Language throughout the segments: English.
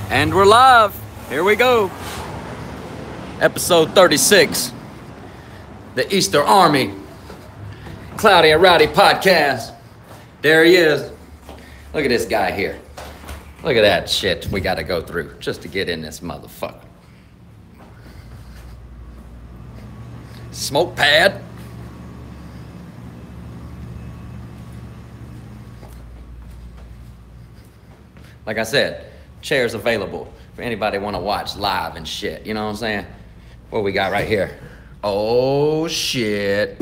And we're live. Here we go. Episode 36. The Easter Army. Cloudy and Rowdy podcast. There he is. Look at this guy here. Look at that shit we got to go through just to get in this motherfucker. Smoke pad. Like I said, chairs available for anybody want to watch live and shit. You know what I'm saying? What we got right here? Oh, shit.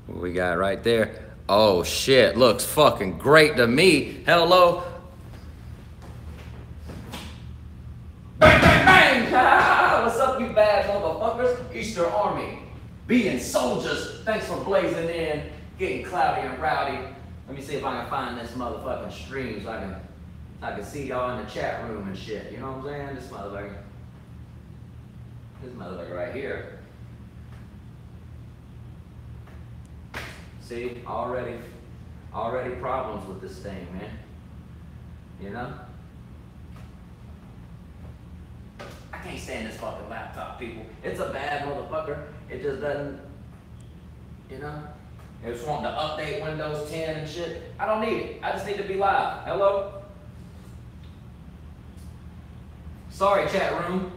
What we got right there? Oh shit, looks fucking great to me. Hello. Bang, bang, bang! What's up, you bad motherfuckers? Easter Army. Being soldiers. Thanks for blazing in. Getting cloudy and rowdy. Let me see if I can find this motherfucking stream so I can see y'all in the chat room and shit. You know what I'm saying? This motherfucker right here. See, already problems with this thing, man. You know? I can't stand this fucking laptop, people. It's a bad motherfucker. It just doesn't, you know? It's wanting to update Windows 10 and shit. I don't need it. I just need to be live. Hello? Sorry, chat room.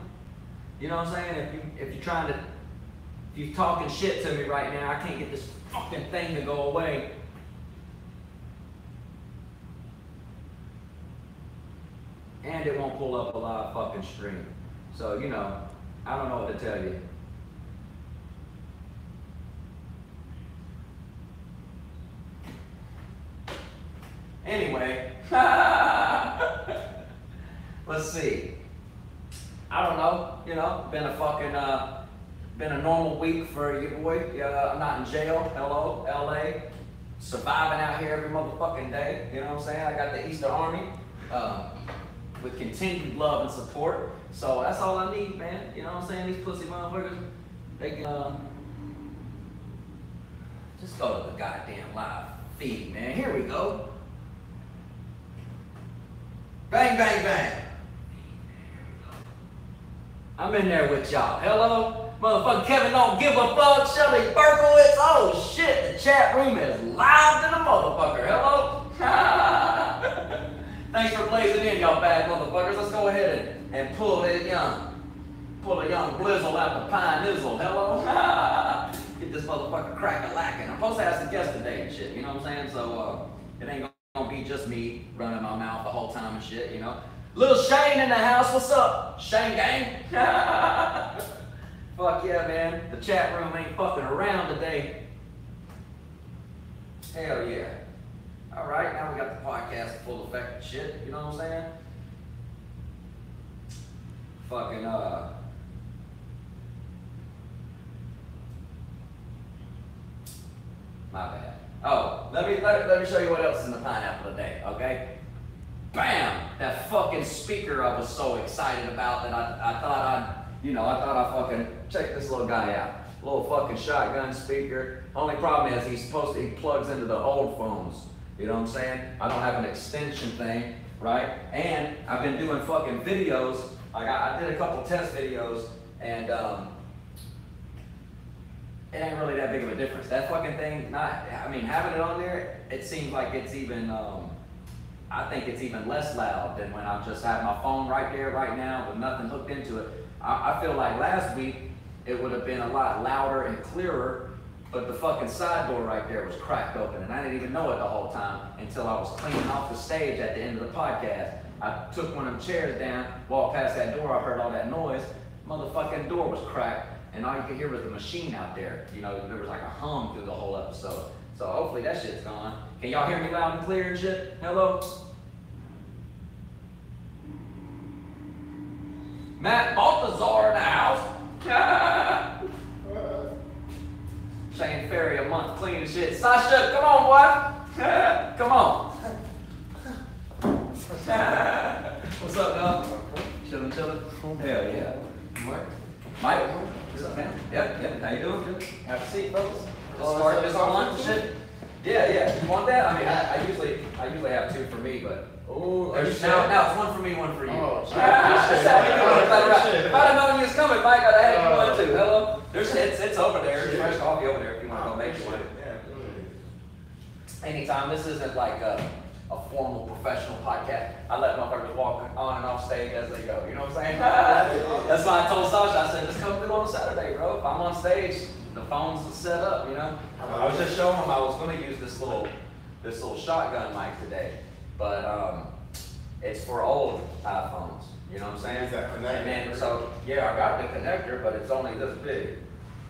You know what I'm saying? If you're talking shit to me right now, I can't get this fucking thing to go away. And it won't pull up a live fucking stream. So, you know, I don't know what to tell you. Anyway, let's see. I don't know, you know, been a normal week for your boy. I'm not in jail. Hello, LA. Surviving out here every motherfucking day. You know what I'm saying? I got the Easter Army with continued love and support. So that's all I need, man. You know what I'm saying? These pussy motherfuckers, they can just go to the goddamn live feed, man. Here we go. Bang, bang, bang. I'm in there with y'all. Hello? Motherfucker Kevin don't give a fuck. Shelly Berkowitz. Oh shit, the chat room is live to the motherfucker. Hello? Thanks for blazing in, y'all bad motherfuckers. Let's go ahead and pull a young blizzle out the pine nizzle. Hello? Get this motherfucker crack-a-lacking. I'm supposed to have some guests today and shit, you know what I'm saying? So it ain't gonna be just me running my mouth the whole time and shit, you know? Little Shane in the house, what's up? Shane gang? Fuck yeah, man. The chat room ain't fucking around today. Hell yeah. Alright, now we got the podcast in full effect and shit, you know what I'm saying? Fucking, my bad. Oh, let me show you what else is in the pineapple today, okay? Bam! That fucking speaker I was so excited about that I thought I'd fucking check this little guy out. Little fucking shotgun speaker. Only problem is he plugs into the old phones. You know what I'm saying? I don't have an extension thing, right? And I've been doing fucking videos. Like I did a couple test videos and it ain't really that big of a difference. That fucking thing, having it on there, it seems like it's even I think it's even less loud than when I just have my phone right there right now with nothing hooked into it. I feel like last week it would have been a lot louder and clearer, but the fucking side door right there was cracked open and I didn't even know it the whole time until I was cleaning off the stage at the end of the podcast. I took one of them chairs down, walked past that door, I heard all that noise, motherfucking door was cracked and all you could hear was the machine out there. You know, there was like a hum through the whole episode. So hopefully that shit's gone. Can y'all hear me loud and clear and shit? Hello? Matt Balthazar in the house. Shane Ferry a month clean and shit. Sasha, come on, boy. Come on. What's up, dog? Chillin'. Hell yeah. Mike. What's up, man? Yep. How you doing? Good. Have a seat, folks. Let's start this lunch shit. Yeah. You want that? I mean, I usually have two for me, but. Oh, There's now it's one for me, one for you. Oh, If I'd have known you was coming, Mike, I'd have had you one too. Hello? It's over there. There's fresh coffee over there if you want to go make one. Anytime. This isn't like a formal professional podcast. I let motherfuckers walk on and off stage as they go. You know what I'm saying? That's why I told Solja, I said, just come through on a Saturday, bro. If I'm on stage, the phone's set up, you know? I was just showing him I was going to use this little shotgun mic today. But it's for old iPhones, you know what I'm saying? Is that connector? And then, so, yeah, I got the connector, but it's only this big.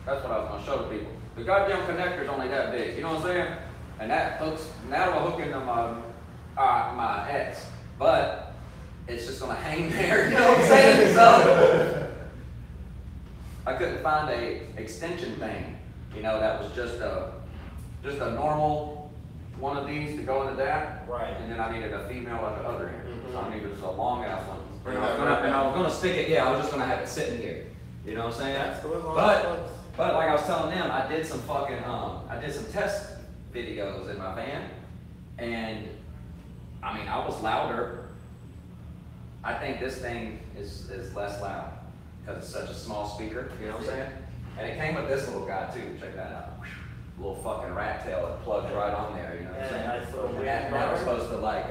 That's what I was going to show the people. The goddamn connector's only that big, you know what I'm saying? And that hooks, now it'll hook into my X, but it's just going to hang there, you know what I'm saying? So, I couldn't find a extension thing, you know, that was just a normal one of these to go into that, right? And then I needed a female at the other end. So I needed a long ass one. Bring And I was gonna stick it. Yeah, I was just gonna have it sitting here. You know what I'm saying? But like I was telling them, I did some test videos in my van, and I mean I was louder. I think this thing is less loud because it's such a small speaker. You know what I'm saying? And it came with this little guy too. Check that out. Little fucking rat tail that plugs right on there, you know what I'm saying? And that was supposed to like,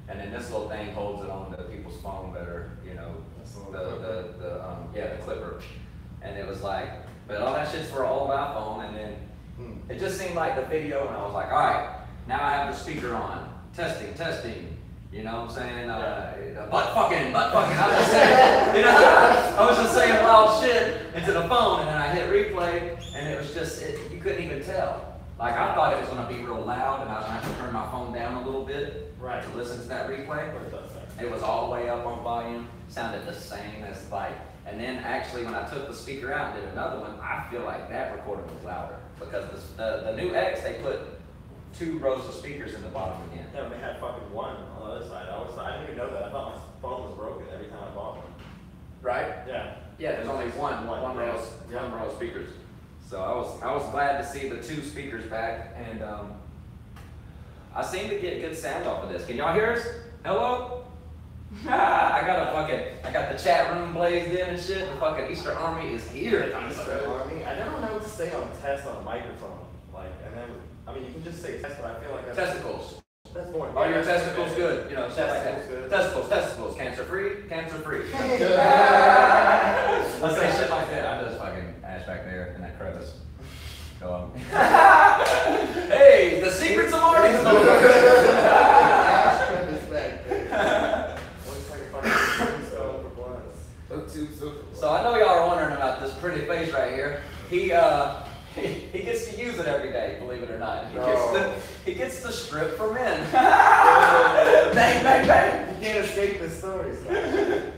and then this little thing holds it on to people's phone better, you know, the clipper. And it was like, but all that shit's for an old iPhone, and then it just seemed like the video, and I was like, all right, now I have the speaker on, testing, you know what I'm saying? Butt fucking, I was just saying, you know, I was just saying wild shit into the phone, and then I hit replay, and it was just, you couldn't even tell. Like, I thought it was going to be real loud, and I was going to have to turn my phone down a little bit to listen to that replay. It was all the way up on volume, sounded the same as like, and then actually when I took the speaker out and did another one, I feel like that recording was louder, because the new X, they put 2 rows of speakers in the bottom again. Yeah, and they had fucking one on the other side. I didn't even know that. I thought my phone was broken every time I bought one. Right? Yeah. Yeah, there's only one row of speakers. So I was glad to see the 2 speakers back, and I seem to get good sound off of this. Can y'all hear us? Hello? I got the chat room blazed in and shit. The fucking Easter Army is here. Easter Army? I never know what to say on test on a microphone. Like, and then, I mean, you can just say test, but I feel like that's... Testicles. That's boring. Are your testicles good? You know, shit like that. Good. Testicles. Cancer free. Let's say shit like that. I just fucking ash back there in that crevice. Go on. Hey, the secrets of Marty. Ash crevice back there. Looks like a fucking stone for blunts. So I know y'all are wondering about this pretty face right here. He gets to use it every day, believe it or not. He gets to strip for men. Bang, bang, bang. You can't escape the stories.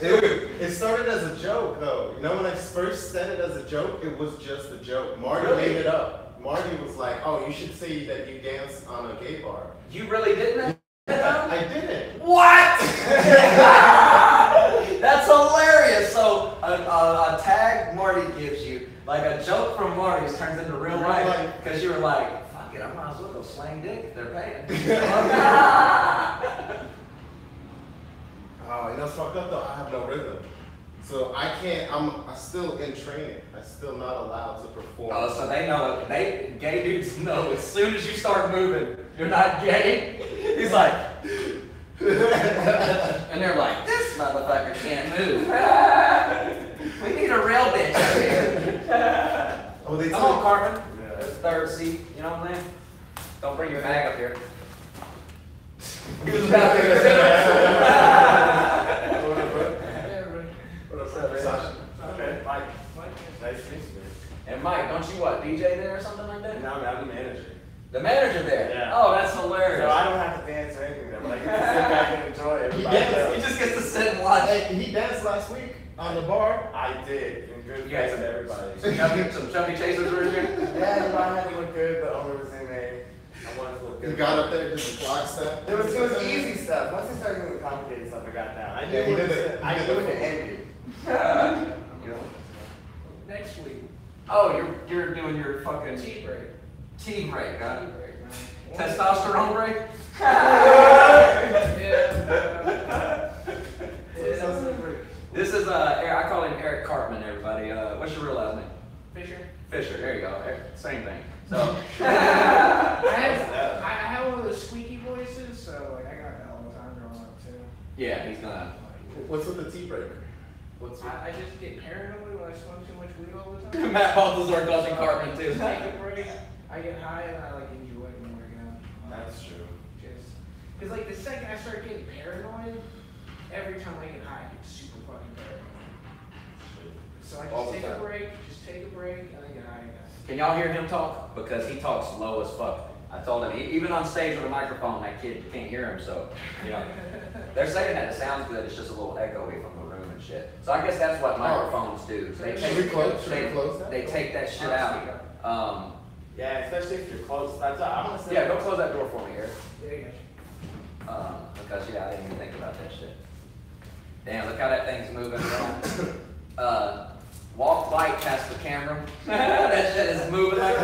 Dude, it started as a joke though. You know, when I first said it as a joke, it was just a joke. Marty made it up. Marty was like, oh, you should say that you dance on a gay bar. You really didn't? I didn't. What? That's hilarious. So a tag Marty gives you, like a joke from Marty's turns into real life, because you were like, fuck it, I might as well go slang dick if they're paying. Oh, you know, it's fucked up though. I have no rhythm. So I can't, I'm still in training. I'm still not allowed to perform. Oh, so they know it. Gay dudes know as soon as you start moving, you're not gay. He's like, and they're like, this motherfucker can't move. We need a real bitch up here. Oh, they Come on, Cartman. Yeah. Third seat, you know what I mean? Don't bring your bag up here. He was about to What's up, man? Okay, Mike. Nice to meet you. And Mike, don't you what, DJ there or something like that? No, I'm the manager. The manager there? Yeah. Oh, that's hilarious. So I don't have to dance or anything there, but I get to sit back and enjoy everybody else. He just gets to sit and watch. Hey, he danced last week on the bar. I did, in good You guys faith with everybody. some chubby chasers were in here? Yeah, everybody had to look good. The owner was in there. I wanted to look He got up there, did the clock step. It was easy stuff. Once I started doing the complicated stuff, I got down. I knew Yeah, he when did it. I He knew did when it. to end it. You know? Next week, Oh, you're doing your fucking tea break. tea break, huh? Tea break, man. Testosterone break? This is I call him Eric Cartman, everybody. What's your real last name? Fisher. Fisher, there you go. Same thing. So I have one of those squeaky voices, so like I got that all the time growing up too. yeah, he's gonna What's with the tea breaker? What's with... I just get paranoid when I smoke too much weed all the time. Matt Balthazar calls him Cartman too. Take a break. I get high and I like enjoy it more again. That's true. Just because like the second I start getting paranoid, every time I get high, I get super fucking paranoid. So I All just the take a time. break, and then get high again. Can y'all hear him talk? Because he talks low as fuck. I told him, even on stage with a microphone, that kid can't hear him, so, you know. They're saying that it sounds good, it's just a little echoey from the room and shit. So I guess that's what microphones do. They Should we close that? They take that shit out. Yeah, especially if you're close. That's I'm gonna say. Yeah, go close that door for me, Eric. Yeah, yeah. Because, yeah, I didn't even think about that shit. Damn, look how that thing's moving around. Walk light past the camera. That shit is moving like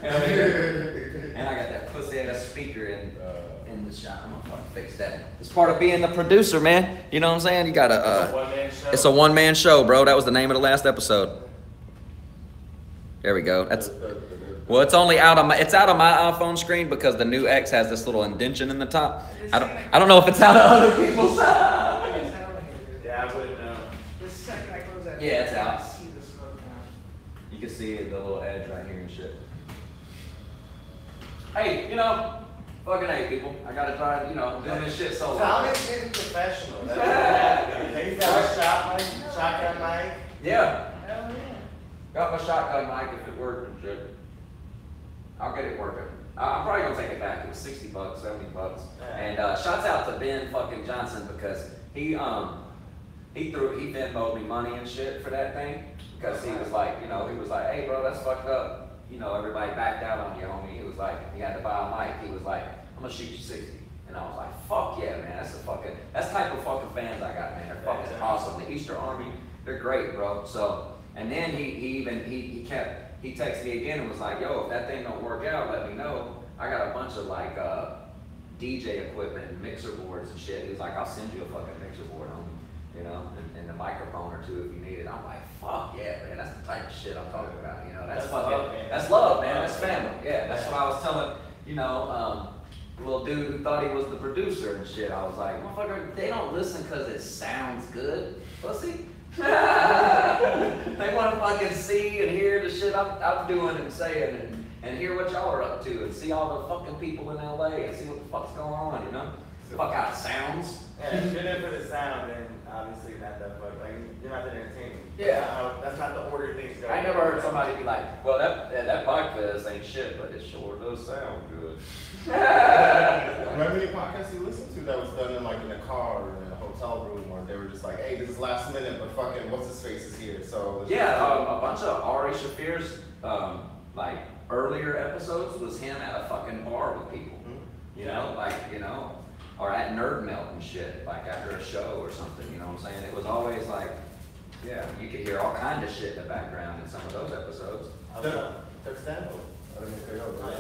And I got that pussy ass speaker in the shot. I'm gonna fucking fix that. It's part of being the producer, man. You know what I'm saying? You gotta. It's a one-man show. It's a one-man show, bro. That was the name of the last episode. There we go. That's. Well, it's only out on my iPhone screen because the new X has this little indention in the top. I don't know if it's out of other people's. Yeah, I wouldn't know. The second I close that, Yeah, it's I out. see the smoke now. You can see the little edge right here and shit. Hey, you know, fucking hey, people. I gotta try, you know, doing this shit solo. Tommy's getting professional. That's what happened. He's got a shotgun mic. Yeah, Hell yeah. got my shotgun mic if it worked and shit. I'll get it working. I'm probably gonna take it back. It was $60, $70. And shouts out to Ben fucking Johnson because he Venmo'd me money and shit for that thing because he was like, you know, he was like, hey bro, that's fucked up. You know, everybody backed out on you, homie. He was like, he had to buy a mic. He was like, I'm gonna shoot you 60. And I was like, fuck yeah, man. That's the type of fucking fans I got, man. They're fucking awesome. The Easter Army, they're great, bro. So, and then he texted me again and was like, yo, if that thing don't work out, let me know. I got a bunch of like DJ equipment and mixer boards and shit. He was like, I'll send you a fucking mixer board, homie. You know, and a microphone or two if you need it. I'm like, fuck yeah, man. That's the type of shit I'm talking about. You know, that's fucking love, man. That's love, man. That's family. Yeah, that's what I was telling, you know, the little dude who thought he was the producer and shit. I was like, motherfucker, they don't listen because it sounds good, pussy. They want to fucking see and hear the shit I'm doing and saying and hear what y'all are up to and see all the fucking people in LA and see what the fuck's going on, you know? Fuck how it sounds. Yeah, if you're in for the sound, then obviously you're not that fuck. Like, you're not that entertaining. Yeah. That's not the order things go. I never heard somebody be like, well, that podcast ain't shit, but it sure does sound good. Remember any podcasts you listened to that was done in like in a car or in a hotel room where they were just like, hey, this is last minute, but fucking what's his face is here. So let's Yeah, just do it. a bunch of Ari Shafir's like earlier episodes was him at a fucking bar with people. You know, like, you know, or at Nerd Melt and shit, like after a show or something, you know what I'm saying? It was always like, yeah, you could hear all kinds of shit in the background in some of those episodes. They're stand-up. I don't know if they know, right?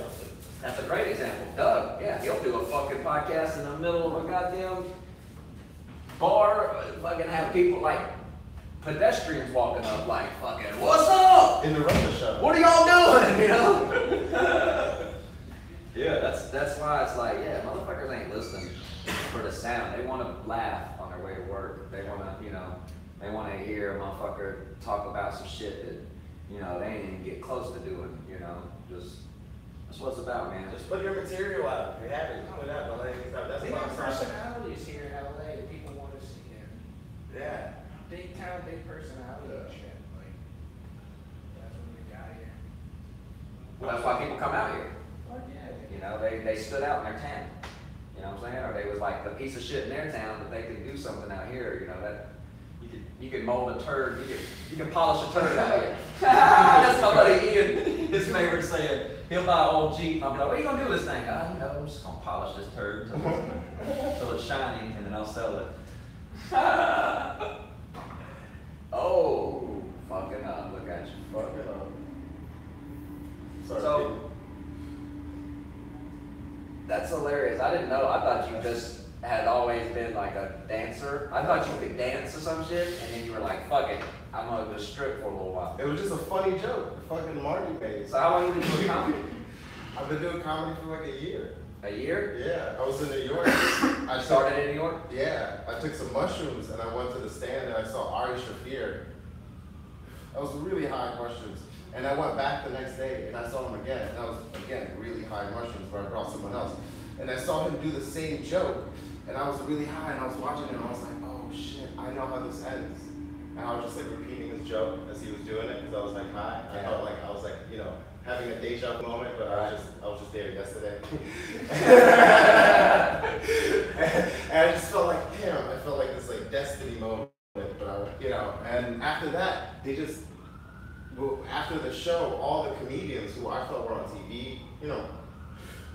That's a great example. Doug, yeah, he'll do a fucking podcast in the middle of a goddamn bar, fucking have people like pedestrians walking up like fucking, what's up? In the Russia show. What are y'all doing? You know? Yeah, that's why it's like, yeah, motherfuckers ain't listening for the sound. They want to laugh on their way to work. They want to, you know, they want to hear a motherfucker talk about some shit that, you know, they ain't even get close to doing, you know, just, that's what it's about, man. Just put your material out. You have it. Put it out. That's They what got I'm saying. personalities here in LA that people want to see. Yeah. Big town, big personality and shit. Like, that's what we got here. Well, that's why people come out here. Fuck yeah. You know, they stood out in their town. You know what I'm saying? Or they was like the piece of shit in their town, but they could do something out here. You know that you could mold a turd. You can polish a turd out here. That's somebody Ian, his favorite saying. He'll buy an old Jeep, and I'll be like, what are you gonna do with this thing? You know, I'm just gonna polish this turd till it's shiny, and then I'll sell it. Oh, fucking up, look at you. Fucking up. Sorry. So, that's hilarious. I didn't know. I thought you just had always been like a dancer. I thought you could dance or some shit, and then you were like, fuck it, I'm gonna just strip for a little while. It was just a funny joke. Fucking Marty made. So how long have you been doing comedy? I've been doing comedy for like a year. A year? Yeah, I was in New York. I started in New York? Yeah, I took some mushrooms and I went to the stand and I saw Ari Shafir. I was really high mushrooms. And I went back the next day and I saw him again. And I was, again, really high mushrooms, but I brought someone else. And I saw him do the same joke. And I was really high and I was watching it and I was like, oh shit, I know how this ends. And I was just like repeating his joke as he was doing it because I was like high. I felt like I was like, you know, having a deja vu moment, but I was just there yesterday. and I just felt like, damn, I felt like this like destiny moment, but I, you know, and after that, they just, well, after the show, all the comedians who I felt were on TV, you know,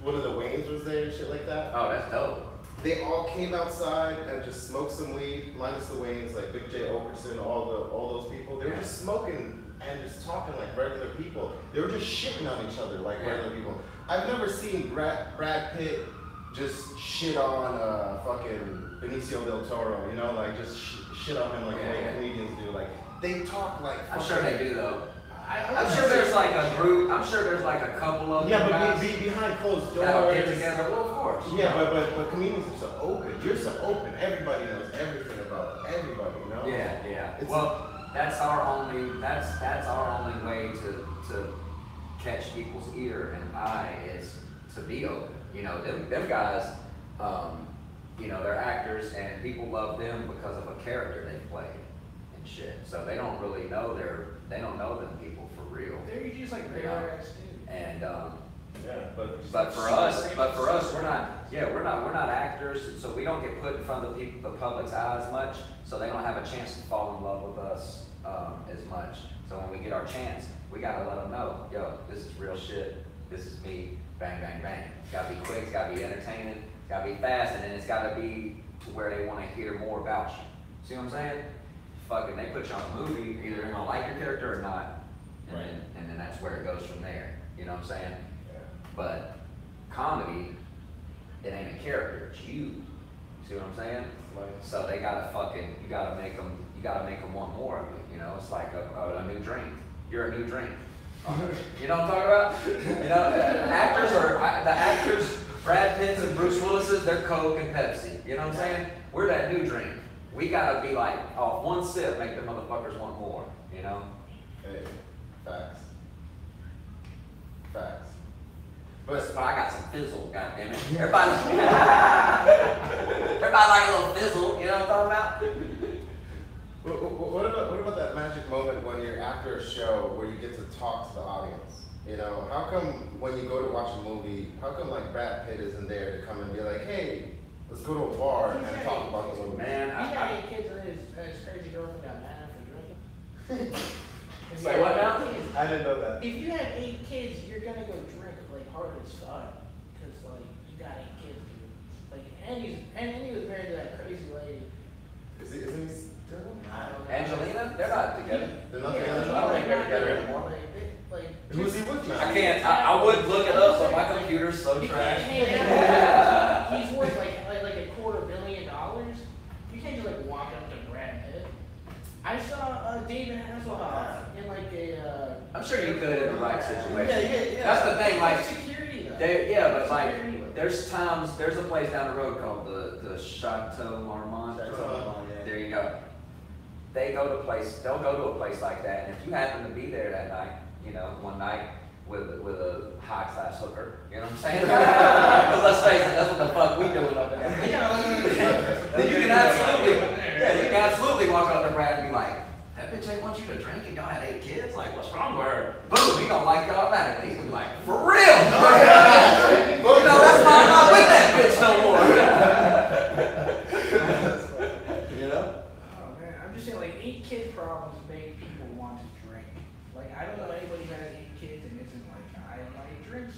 one of the Waynes was there and shit like that. Oh, that's dope. They all came outside and just smoked some weed, minus the Waynes, like Big J Okerson, all those people. They were just smoking and just talking like regular people. They were just shitting on each other like regular people. I've never seen Brad Pitt just shit on fucking Benicio del Toro, you know, like just shit on him like the way comedians do. Like they talk like. I'm sure they do though. I'm sure there's like a group. I'm sure there's like a couple of them. Yeah, but behind closed doors. That'll get together. Well, of course. Yeah, but comedians are so open. You're so open. Everybody knows everything about everybody. You know. Yeah. Well, that's our only way to catch people's ear and eye is to be open. You know, them guys, you know, they're actors and people love them because of a character they played and shit. So they don't really know they don't know them people for real. They're just like regular acts too. And but for us, we're not actors, so we don't get put in front of the public's eyes much, so they don't have a chance to fall in love with us as much. So when we get our chance, we gotta let them know, yo, this is real shit, this is me, bang, bang, bang. It's gotta be quick, it's gotta be entertaining, it's gotta be fast, and then it's gotta be to where they wanna hear more about you. See what I'm saying? Fucking, they put you on a movie, either they're gonna like your character or not, and then that's where it goes from there. You know what I'm saying? But comedy, it ain't a character, it's you. See what I'm saying? So they gotta you gotta make them want more of it. You know, it's like a new drink. You're a new drink. You know what I'm talking about? You know, the actors, Brad Pitts and Bruce Willis's, they're Coke and Pepsi. You know what I'm saying? We're that new drink. We gotta be like, off one sip, make the motherfuckers want more. You know? Hey, facts. But I got some fizzle, goddammit. Everybody like a little fizzle, you know what I'm talking about? What about that magic moment when you're after a show where you get to talk to the audience? You know, how come when you go to watch a movie, how come like Brad Pitt isn't there to come and be like, hey, let's go to a bar and talk about the movie? Man, He got 8 kids and his crazy girlfriend got mad after drinking. Say what now? I didn't know that. If you have 8 kids, you're gonna go drink like hard as fuck, cause like you got 8 kids, dude. Like, and he was married to that crazy lady. Isn't he still? I don't know. Angelina? They're not together. They're not Yeah, together? I don't think they're not together together. anymore. Who's he with now? I can't. I would look it up, but my computer's so trash. He's worth like $250 million. You can't just like walk up to Brad Pitt. I saw David Hasselhoff in like a. I'm sure you could in the right situation. Yeah. That's the thing, like, security though. but like, there's a place down the road called the Chateau Marmont. There you go. They'll go to a place like that, and if you happen to be there that night, you know, one night with a high class hooker, you know what I'm saying? But let's face it, that's what the fuck we doing up there. Then you can absolutely walk up to Brad and be like, that bitch ain't want you to drink and y'all had 8 kids? Like, what's wrong with her? Boom, he don't like you automatically. He's gonna be like, for real? You know, that's why I'm not with that bitch no more. You know? Oh man, I'm just saying like 8 kid problems make people want to drink. Like I don't know anybody who has 8 kids and isn't like, I drink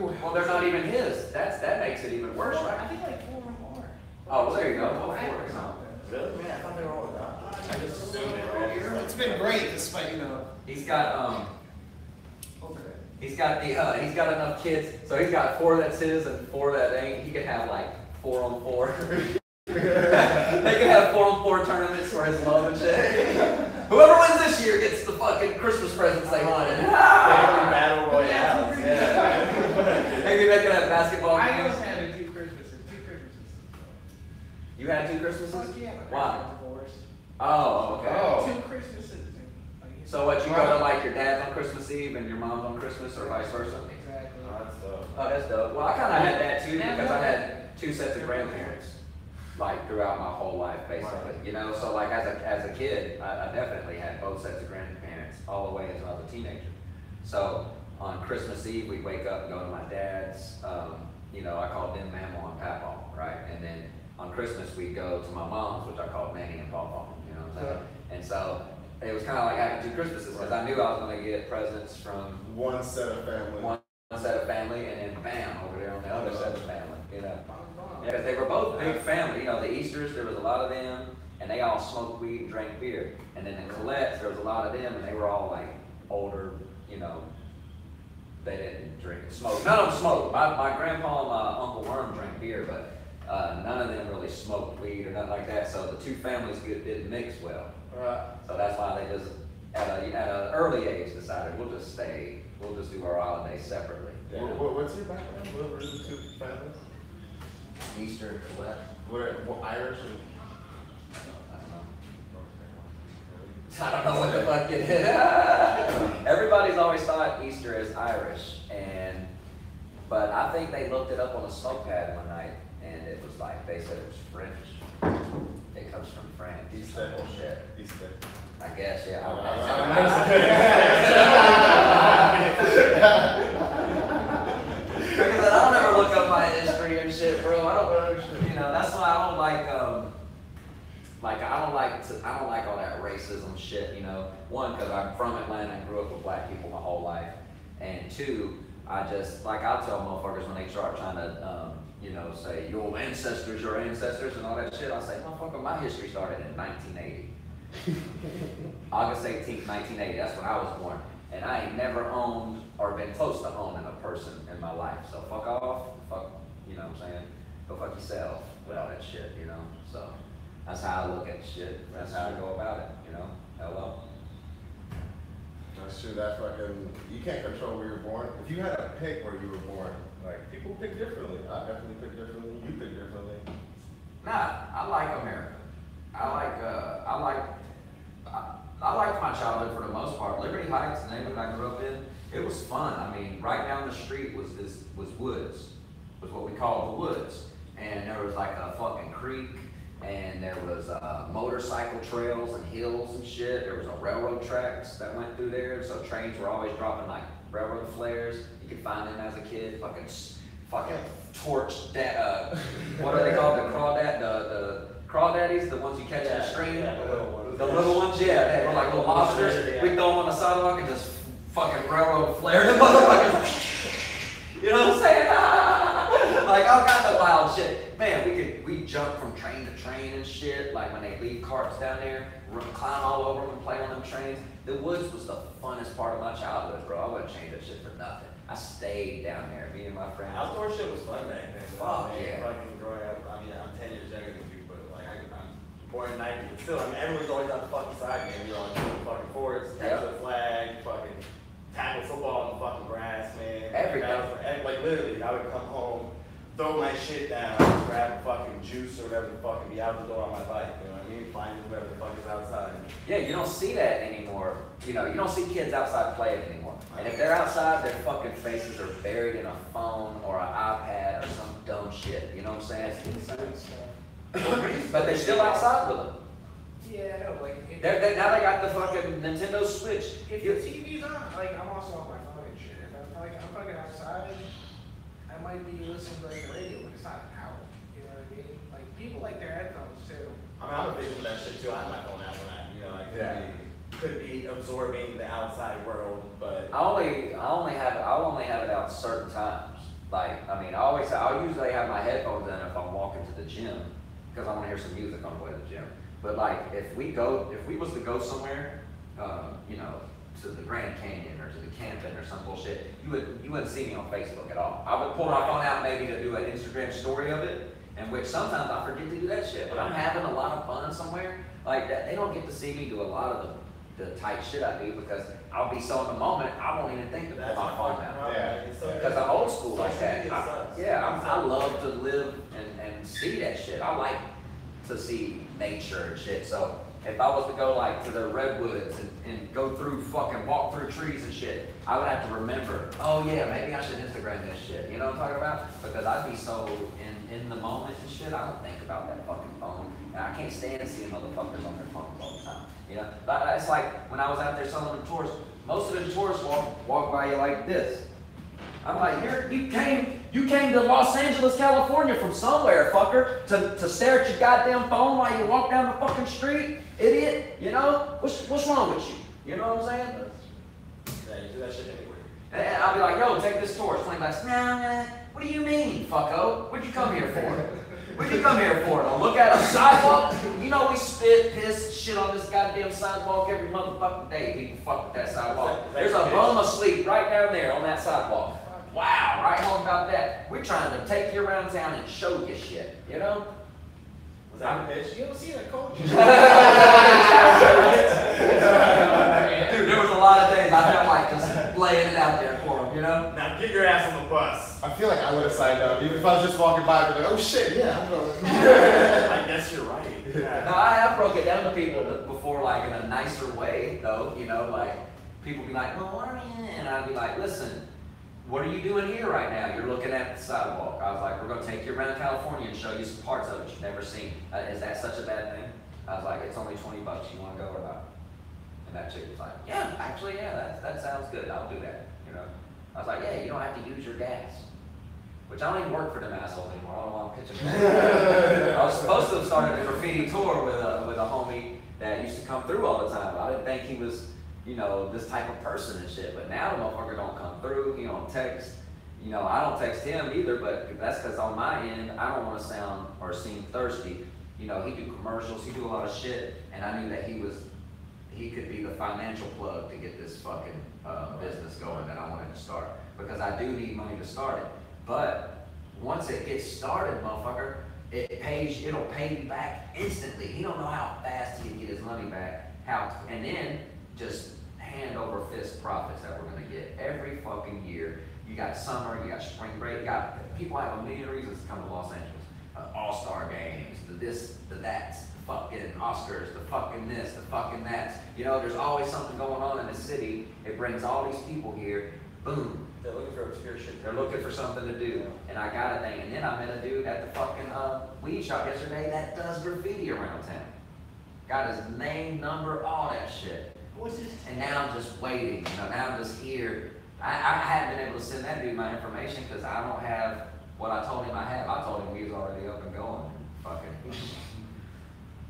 Well, they're not even his. That makes it even worse, I right? think like 4 more. Oh, well, there you go. Black Well, or four, something. Really? Man, I thought they were all adopted. I just assumed they were all here. It's been great, despite, you know. He's got Okay. he's got he's got enough kids, so he's got 4 that's his and 4 that ain't. He could have like 4 on 4. They could have 4 on 4 tournaments for his love and shit. Whoever wins this year gets the fucking Christmas presents they wanted. Family battle royale. Yeah. Maybe they could have basketball I games. always had 2 Christmases. 2 Christmases. You had 2 Christmases? Fuck yeah, my Why? parents got divorced. Oh, okay. Oh. 2 Christmases. So what, you go to like your dad's on Christmas Eve and your mom's on Christmas, or vice versa? Exactly. Oh, that's dope. Oh, that's dope. Well, I kind of had that too because I had 2 sets of grandparents, like throughout my whole life, basically. You know, so like as a kid, I definitely had both sets of grandparents all the way until I was a teenager. So on Christmas Eve, we'd wake up and go to my dad's. You know, I called them Mama and Papa, right? And then on Christmas, we'd go to my mom's, which I called Nanny and Papa. You know what I'm saying? And so it was kind of like having 2 Christmases because I knew I was going to get presents from One set of family. one set of family, and then bam, over there on the other set of family. You know, yeah, 'cause they were both big family. You know, the Easters, there was a lot of them, and they all smoked weed and drank beer. And then the Colettes, there was a lot of them, and they were all like older. You know, they didn't drink, smoke. None of them smoked. My grandpa and my Uncle Worm drank beer, but none of them really smoked weed or nothing like that. So the 2 families didn't mix well. So that's why they just, at an early age, decided we'll just do our holidays separately. Yeah. What's your background? What were the 2 families? Easter, Colette, What Irish and I don't know what the fuck it is. Everybody's always thought Easter is Irish, but I think they looked it up on a smoke pad one night, and it was like, they said it was French. It comes from France. Easter? Bullshit. Easter? I guess, yeah. Because I don't ever look up my history and shit, bro. I don't, you know, that's why I don't like, I don't like all that racism shit, you know. 1, because I'm from Atlanta and grew up with black people my whole life. And 2, I just, like, I'll tell motherfuckers when they start trying to, you know, say, your ancestors, and all that shit. I'll say, motherfucker, my history started in 1980. August 18th, 1980, that's when I was born. And I ain't never owned or been close to owning a person in my life. So fuck off, you know what I'm saying? Go fuck yourself with all that shit, you know? So that's how I look at shit. That's how I go about it, you know? Hello? That's true, that's fucking, you can't control where you're born. If you had to pick where you were born, like, people pick differently. I definitely pick differently, you pick differently. Nah, I like America. I liked my childhood for the most part. Liberty Heights, the neighborhood I grew up in, it was fun. I mean, right down the street was woods, was what we called the woods. And there was like a fucking creek, and there was motorcycle trails and hills and shit. There was a railroad tracks that went through there, so trains were always dropping like railroad flares. You could find them as a kid, fucking torch, what are they called? The crawdaddies, the ones you catch in the stream. Yeah, the little ones. The little ones, yeah, they were like little lobsters. We'd throw them on the sidewalk and just fucking railroad flare them motherfuckers. You know what I'm saying? Like all kinds of wild shit. Man, we jump from train to train and shit. Like when they leave carts down there, climb all over them and play on them trains. The woods was the funnest part of my childhood, bro. I wouldn't change that shit for nothing. I stayed down there, me and my friends. Outdoor shit was fun back then. Fuck, yeah. Fucking growing up, I mean, I'm 10 years younger than you, but like, I'm born in 90, but still, I mean, everyone's always on the fucking side game. You're on the fucking forts, capture the flag, fucking tackle football on the fucking grass, man. Every day. Like literally, I would come home, throw my shit down, grab a fucking juice or whatever the fuck, and be out the door on my bike, you know what I mean? Find whoever the fuck is outside. Yeah, you don't see that anymore. You know, you don't see kids outside playing anymore. And if they're outside, their fucking faces are buried in a phone or an iPad or some dumb shit. You know what I'm saying? But they're still outside with them. Yeah, I know, like, Now they got the fucking Nintendo Switch. if your TV's on, like, I'm also on my phone and shit. If I'm fucking outside, I might be listening to like the radio, but it's not out. You know what I mean? Like, people like their headphones too. I mean, I'm a big for that shit too. I have my phone out when could be absorbing the outside world, but I'll only have it out certain times. Like, I mean, I'll usually have my headphones in if I'm walking to the gym, because I want to hear some music on the way to the gym. But like, if we was to go somewhere, you know, to the Grand Canyon or to the camping or some bullshit, you wouldn't see me on Facebook at all. I would pull my phone out maybe to do an Instagram story of it, and which sometimes I forget to do that shit. But I'm having a lot of fun somewhere like that. They don't get to see me do a lot of the tight shit I do because I'll be so in the moment I won't even think to pull my phone out. Yeah. Because I'm old school like that. I love to live and see that shit. I like to see nature and shit. So if I was to go like to the redwoods and go through walk through trees and shit, I would have to remember, oh yeah, maybe I should Instagram this shit. You know what I'm talking about? Because I'd be so in the moment and shit, I don't think about that fucking phone. And I can't stand seeing motherfuckers on their phones all the time. You know? But it's like when I was out there selling the tours, most of the tourists walk by you like this. I'm like, you came to Los Angeles, California from somewhere, fucker, to stare at your goddamn phone while you walk down the fucking street, idiot. You know? What's wrong with you? You know what I'm saying? Yeah, you do that shit anywhere. And I'll be like, yo, take this tour. It's $20. Nah, what do you mean, fucko? What'd you come here for? What'd you come here for? To look at a sidewalk? You know we spit, piss, shit on this goddamn sidewalk every motherfucking day. People fuck with that sidewalk. There's a bum asleep right down there on that sidewalk. Wow, right home about that. We're trying to take you around town and show you shit, you know? Was that a pitch? You don't see the coach. Dude, there was a lot of days I felt like just laying it out there for them, you know? Now get your ass on the bus. I feel like I would have signed up, even if I was just walking by. I'd be like, oh shit, yeah, I'm going. I guess you're right. Yeah. No, I have broke it down to people before, like in a nicer way, though, you know, like people be like, well, what are you in? And I'd be like, listen, what are you doing here right now? You're looking at the sidewalk. I was like, we're going to take you around California and show you some parts of it you've never seen. Is that such a bad thing? I was like, it's only $20. You want to go or not? And that chick was like, yeah, actually, yeah, that sounds good. I'll do that, you know? I was like, yeah, you don't have to use your gas. Which I don't even work for them assholes anymore. I don't know why I'm pitching that. I was supposed to have started a graffiti tour with a homie that used to come through all the time. I didn't think he was, you know, this type of person and shit. But now the motherfucker don't come through. He don't text. You know, I don't text him either, but that's because on my end, I don't want to sound or seem thirsty. You know, he do commercials, he do a lot of shit, and I knew that he could be the financial plug to get this fucking business going that I wanted to start. Because I do need money to start it. But once it gets started, motherfucker, it'll pay you back instantly. He don't know how fast he can get his money back. And then just hand over fist profits that we're gonna get every fucking year. You got summer, you got spring break, you got people have a million reasons to come to Los Angeles. All-star games, the this, the that, the fucking Oscars, the fucking this, the fucking that. You know, there's always something going on in the city. It brings all these people here. Boom. They're looking for obscure shit. They're looking for something to do. And I got a thing. And then I met a dude at the fucking weed shop yesterday that does graffiti around town. Got his name, number, all that shit. What's his? And now I'm just waiting. You know, now I'm just here. I haven't been able to send that dude my information because I don't have what I told him I have. I told him we was already up and going. Fucking.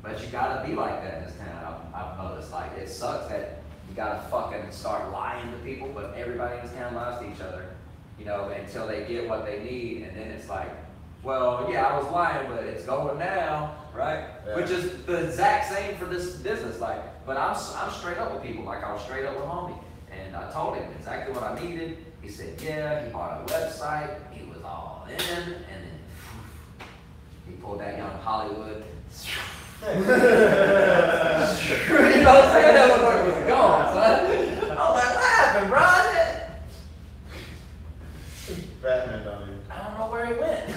But you gotta be like that in this town. I've noticed. Like, it sucks that you gotta fucking start lying to people, but everybody in this town lies to each other, you know, until they get what they need, and then it's like, well, yeah, I was lying, but it's going now, right? Yeah. Which is the exact same for this business, like, but I'm straight up with people, like I was straight up with homie, and I told him exactly what I needed. He said, yeah, he bought a website, he was all in, and then he pulled that young Hollywood. You know what I'm saying? That motherfucker was gone, son. I was like, what happened, bro? Batman on you. I don't know where he went. You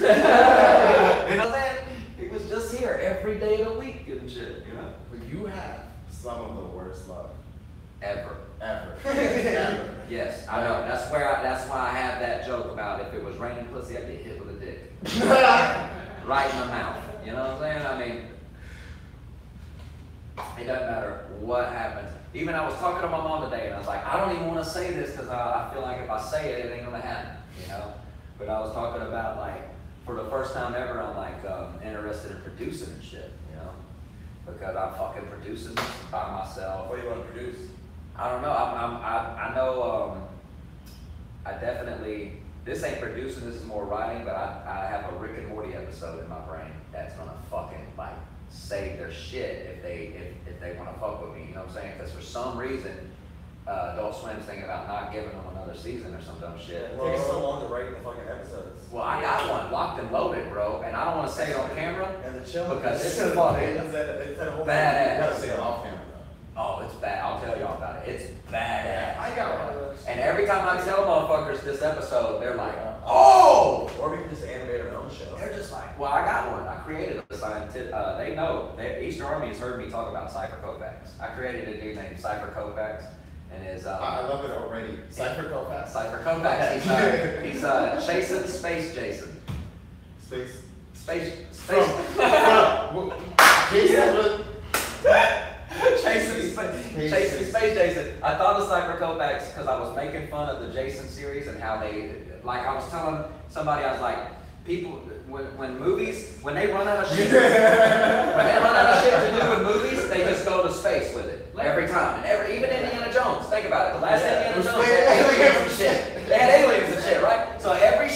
know what I'm saying? He was just here every day of the week and shit, you know? But you have some of the worst luck Ever. ever. Ever. Yes, I know. That's why I have that joke about if it was raining pussy, I'd get hit with a dick. Right in the mouth. You know what I'm saying? I mean, it doesn't matter what happens. Even I was talking to my mom today, and I was like, I don't even want to say this because I feel like if I say it, it ain't gonna happen, you know. But I was talking about like, for the first time ever, I'm like interested in producing and shit, you know, because I'm fucking producing by myself. What do you want to produce? I don't know. I know. I definitely this ain't producing, this is more writing, but I have a Rick and Morty episode in my brain that's gonna fucking like save their shit if they wanna fuck with me, you know what I'm saying? Because for some reason, Adult Swim's thinking about not giving them another season or some dumb shit. It takes so long to write the fucking episodes. Well, I got one locked and loaded, bro, and I don't wanna say it on camera And the chill. because it's fucking badass. You gotta say it off camera though. Oh, it's bad. I'll tell y'all about it. It's badass. I got one of those. And every time I tell motherfuckers this episode, they're like, oh! Or we can just animate our own show. They're just like, well, I got one. I created a scientific, they know. Eastern Army has heard me talk about Cypher Kovacs. I created a dude named Cypher Kovacs, and his, I love it already. Cypher Kovacs. Cypher Kovacs, he's chasing Space Jason. Space. Space. Jason. Chasing Space Jason. I thought of Cypher Kovacs because I was making fun of the Jason series and how they, like I was telling somebody, I was like, people, when movies, when they run out of shit, to do with movies, they just go to space with it every time. And even Indiana Jones, think about it. The last Indiana Jones had aliens and shit. They had aliens and shit, right? So every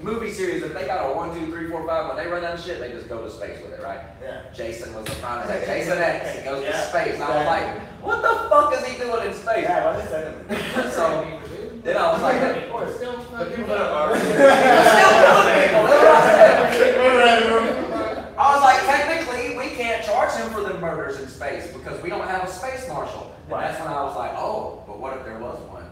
movie series, if they got a 1, 2, 3, 4, 5, when they run out of shit, they just go to space with it, right? Yeah. Jason was the prime example. Jason X, he goes to space. And I was like, what the fuck is he doing in space? Yeah, what is that? So then I was like, Or still The people that fucking. are. still killing people. That's what I said. I was like, technically, we can't charge him for the murders in space because we don't have a space marshal. And that's when I was like, oh, but what if there was one?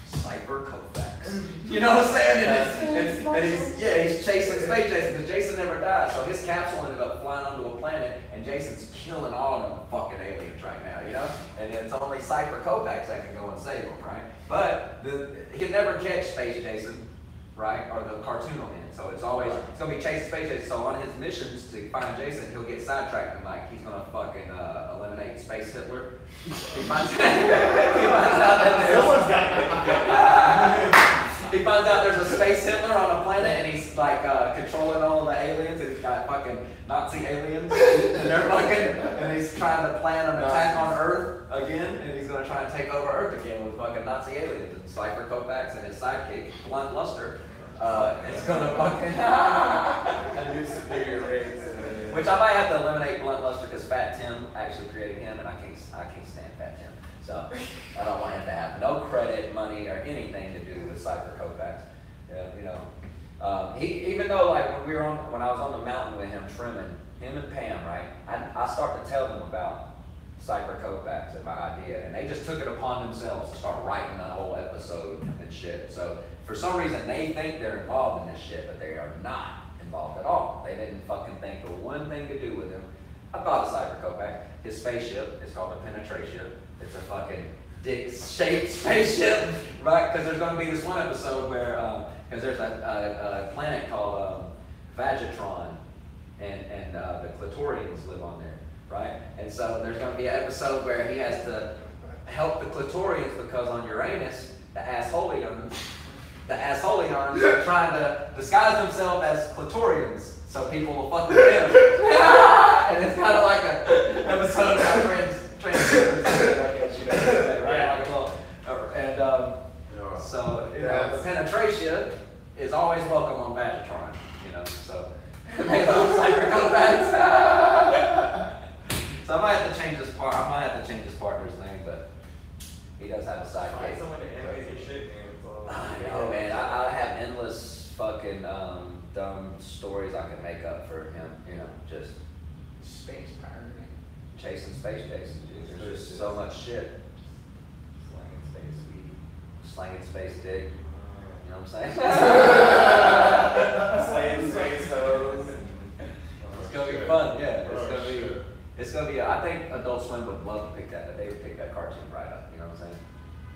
Cypher Kovacs. You know what I'm saying? And he's chasing Space Jason because Jason never died. So his capsule ended up flying onto a planet, and Jason's killing all of them fucking aliens right now, you know? And it's only Cypher Kovacs that can go and save them, right? But he can never catch Space Jason, right? Or the cartoon on him. So it's always, it's gonna be chasing Space Jason. So on his missions to find Jason, he'll get sidetracked and like, he's gonna fucking eliminate Space Hitler. He finds out that Someone's got he finds out there's a space Hitler on a planet, and he's like controlling all of the aliens, and he's got fucking Nazi aliens, and they're fucking, and he's trying to plan an attack on Earth again, and he's gonna try and take over Earth again with fucking Nazi aliens. And Cypher Kovacs and his sidekick, Blunt Luster, it's gonna fucking a new superior race. which I might have to eliminate Blunt Luster because Fat Tim actually created him, and I can't stand Fat Tim. So I don't want him to have no credit, money, or anything to do with Cypher Kovacs. You know, even though like when I was on the mountain with him trimming, him and Pam, right? I started to tell them about Cypher Kovacs and my idea, and they just took it upon themselves to start writing the whole episode and shit. So for some reason they think they're involved in this shit, but they are not involved at all. They didn't fucking think of one thing to do with him. I thought of Cypher Kovac. His spaceship is called the Penetration. It's a fucking dick-shaped spaceship, right? Because there's going to be this one episode where, because there's a planet called Vagatron, and the Clitorians live on there, right? And so there's going to be an episode where he has to help the Clitorians because on Uranus, the Assholians are trying to disguise themselves as Clitorians, so people will fuck with them. And it's kind of like an episode about transgenders, I guess you know, right? Like a little, so you know, the Penetration is always welcome on Vagatron, you know. So they love Cypher Kovacs. So I might have to change this part. I might have to change this partner's name, but he does have a Find sidekick. someone to animate your shit, man. I know, man. I have endless fucking dumb stories I can make up for him. You know, just Space pirating. chasing Space Jason. Dude. There's just so much shit. Slanging space weed. Slanging space dick. You know what I'm saying? Slaying space hoes. It's gonna be fun. Yeah, it's gonna be. I think Adult Swim would love to pick that. They would pick that cartoon right up. You know what I'm saying?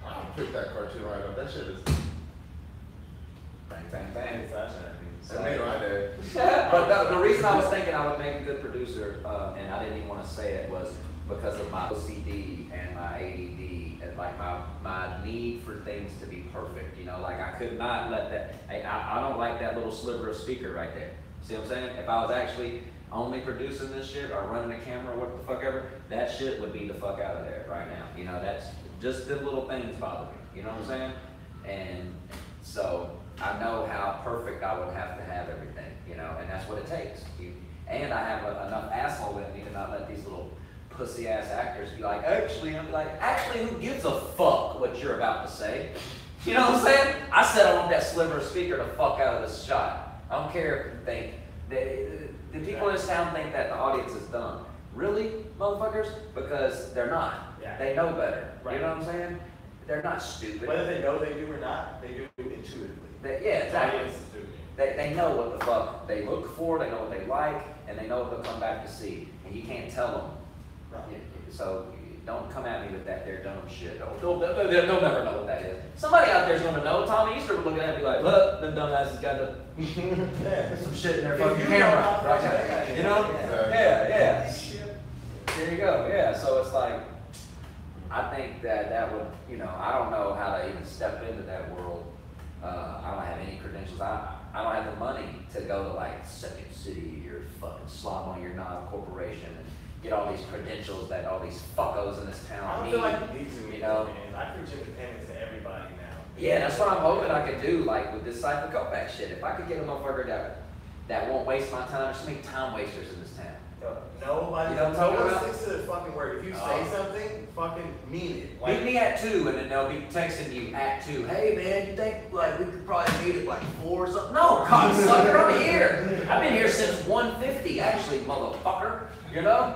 I don't pick that cartoon right up. That shit is. Bang, bang, bang. That made my day. But the reason I was thinking I would make a good producer, and I didn't even want to say it, was because of my OCD and my ADD and like my need for things to be perfect. You know, like I could not let that. I don't like that little sliver of speaker right there. See what I'm saying? If I was actually only producing this shit or running a camera or what the fuck ever, that shit would be the fuck out of there right now. You know, that's just the little things bother me. You know what I'm saying? And so I know how perfect I would have to have everything, you know, and that's what it takes. And I have enough asshole in me to not let these little pussy ass actors be like, actually, I'm like, actually, who gives a fuck what you're about to say? You know what I'm saying? I said I want that sliver of speaker to fuck out of this shot. I don't care if you think, the people in this town think that the audience is dumb. Really, motherfuckers? Because they're not. Yeah. They know better. Right. You know what I'm saying? They're not stupid. Whether they know they do or not, they do intuitively. Yeah, exactly. Audiences do. They know what the fuck they look for, they know what they like, and they know what they'll come back to see. And you can't tell them. No. So don't come at me with that there dumb shit. They'll never know what that is. Somebody out there's gonna know. Tommy, you start looking at me like, look, them dumbasses got some shit in their fucking camera. Right? You know? Yeah. There you go. Yeah. So it's like, I think that would, you know, I don't know how to even step into that world. I don't have any credentials. I don't have the money to go to like Second City or fucking slum on your non-corporation and get all these credentials that all these fuckos in this I town don't need. feel like you need to, You know? man. I preach independence to everybody now. Yeah, that's what I'm hoping I could do, like with this Cypher Comeback shit. If I could get a motherfucker that won't waste my time, there's so many time wasters in this town. Nobody, You know what I'm talking about? sticks to the fucking word. If you say something, fucking mean it. Meet me at 2, and then they'll be texting you at 2. Hey man, you think like we could probably meet at like 4 or something? No, cocksucker, I'm here. I've been here since 1:50, actually, motherfucker. You know?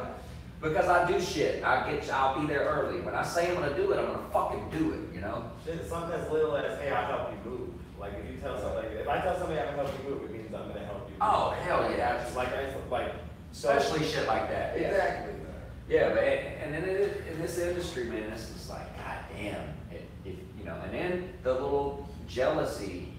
Because I do shit. I'll be there early. When I say I'm gonna do it, I'm gonna fucking do it. You know? Shit, something as little as, hey, I'll help you move. Like if you tell somebody, if I tell somebody I'm gonna help you move, it means I'm gonna help you move. Oh hell yeah! Just like Especially shit like that. Yeah. Exactly. Yeah, but and then in this industry, man, it's just like, god damn, you know. And then the little jealousy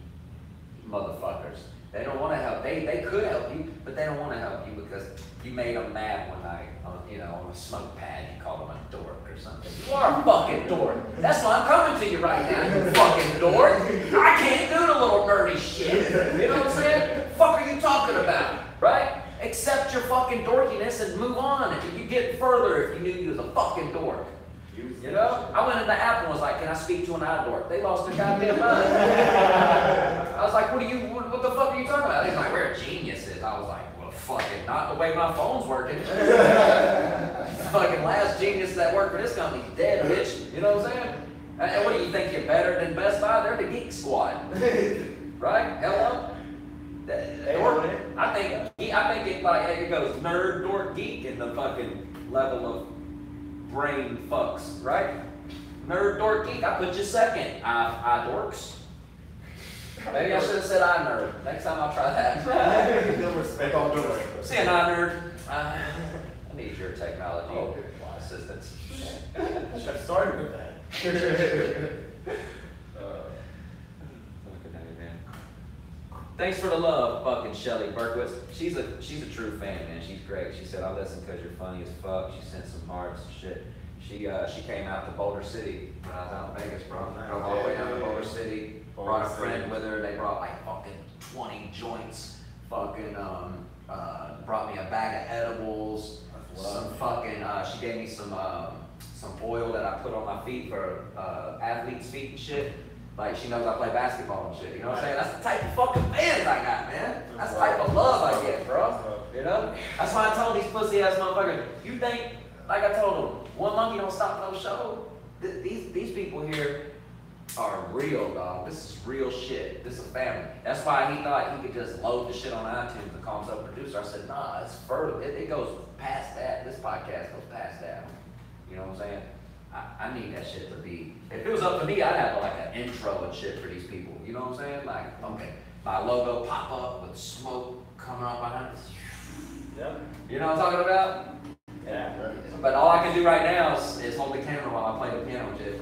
motherfuckers, they don't want to help. They could help you, but they don't want to help you because you made them mad one night, you know, on a smoke pad. You called them a dork or something. You are a fucking dork. That's why I'm coming to you right now, you fucking dork. I can't do the little nerdy shit. You know what I'm saying? What the fuck are you talking about, right? Accept your fucking dorkiness and move on. And you get further if you knew you was a fucking dork. You know? I went into Apple and was like, can I speak to an eye dork? They lost their goddamn mind. I was like, what the fuck are you talking about? They're like, we're geniuses. I was like, well, fucking not the way my phone's working. Fucking last genius that worked for this company's dead, bitch. You know what I'm saying? And what do you think, you're better than Best Buy? They're the Geek Squad. Right? Hello? I think it like it goes nerd, dork, geek in the fucking level of brain fucks, right? Nerd, dork, geek. I put you second. I dorks. Maybe I should have said I nerd. Next time I'll try that. No respect on doors. See an I nerd. I need your technology assistance. Should have started with that. Thanks for the love, fucking Shelly Berkowitz. She's a true fan, man. She's great. She said, I listen because you're funny as fuck. She sent some hearts and shit. She came out to Boulder City when I was out in Vegas, bro. Drove all the way down to Boulder City. Brought a friend with her. They brought like fucking 20 joints. Fucking brought me a bag of edibles. Some fucking she gave me some oil that I put on my feet for athlete's feet and shit. Like, she knows I play basketball and shit, you know what I'm saying? That's the type of fucking fans I got, man. That's the type of love I get, bro. You know? That's why I told these pussy-ass motherfuckers, you think, like I told them, one monkey don't stop no show? These people here are real, dog. This is real shit. This is a family. That's why he thought he could just load the shit on iTunes and call himself a producer. I said, nah, it's further. It goes past that. This podcast goes past that. You know what I'm saying? I need that shit to be, if it was up to me, I'd have like an intro and shit for these people. You know what I'm saying? Like, okay, my logo pop up with smoke coming up behind us. Yep. You know what I'm talking about? Yeah. But all I can do right now is hold the camera while I play the piano and shit. You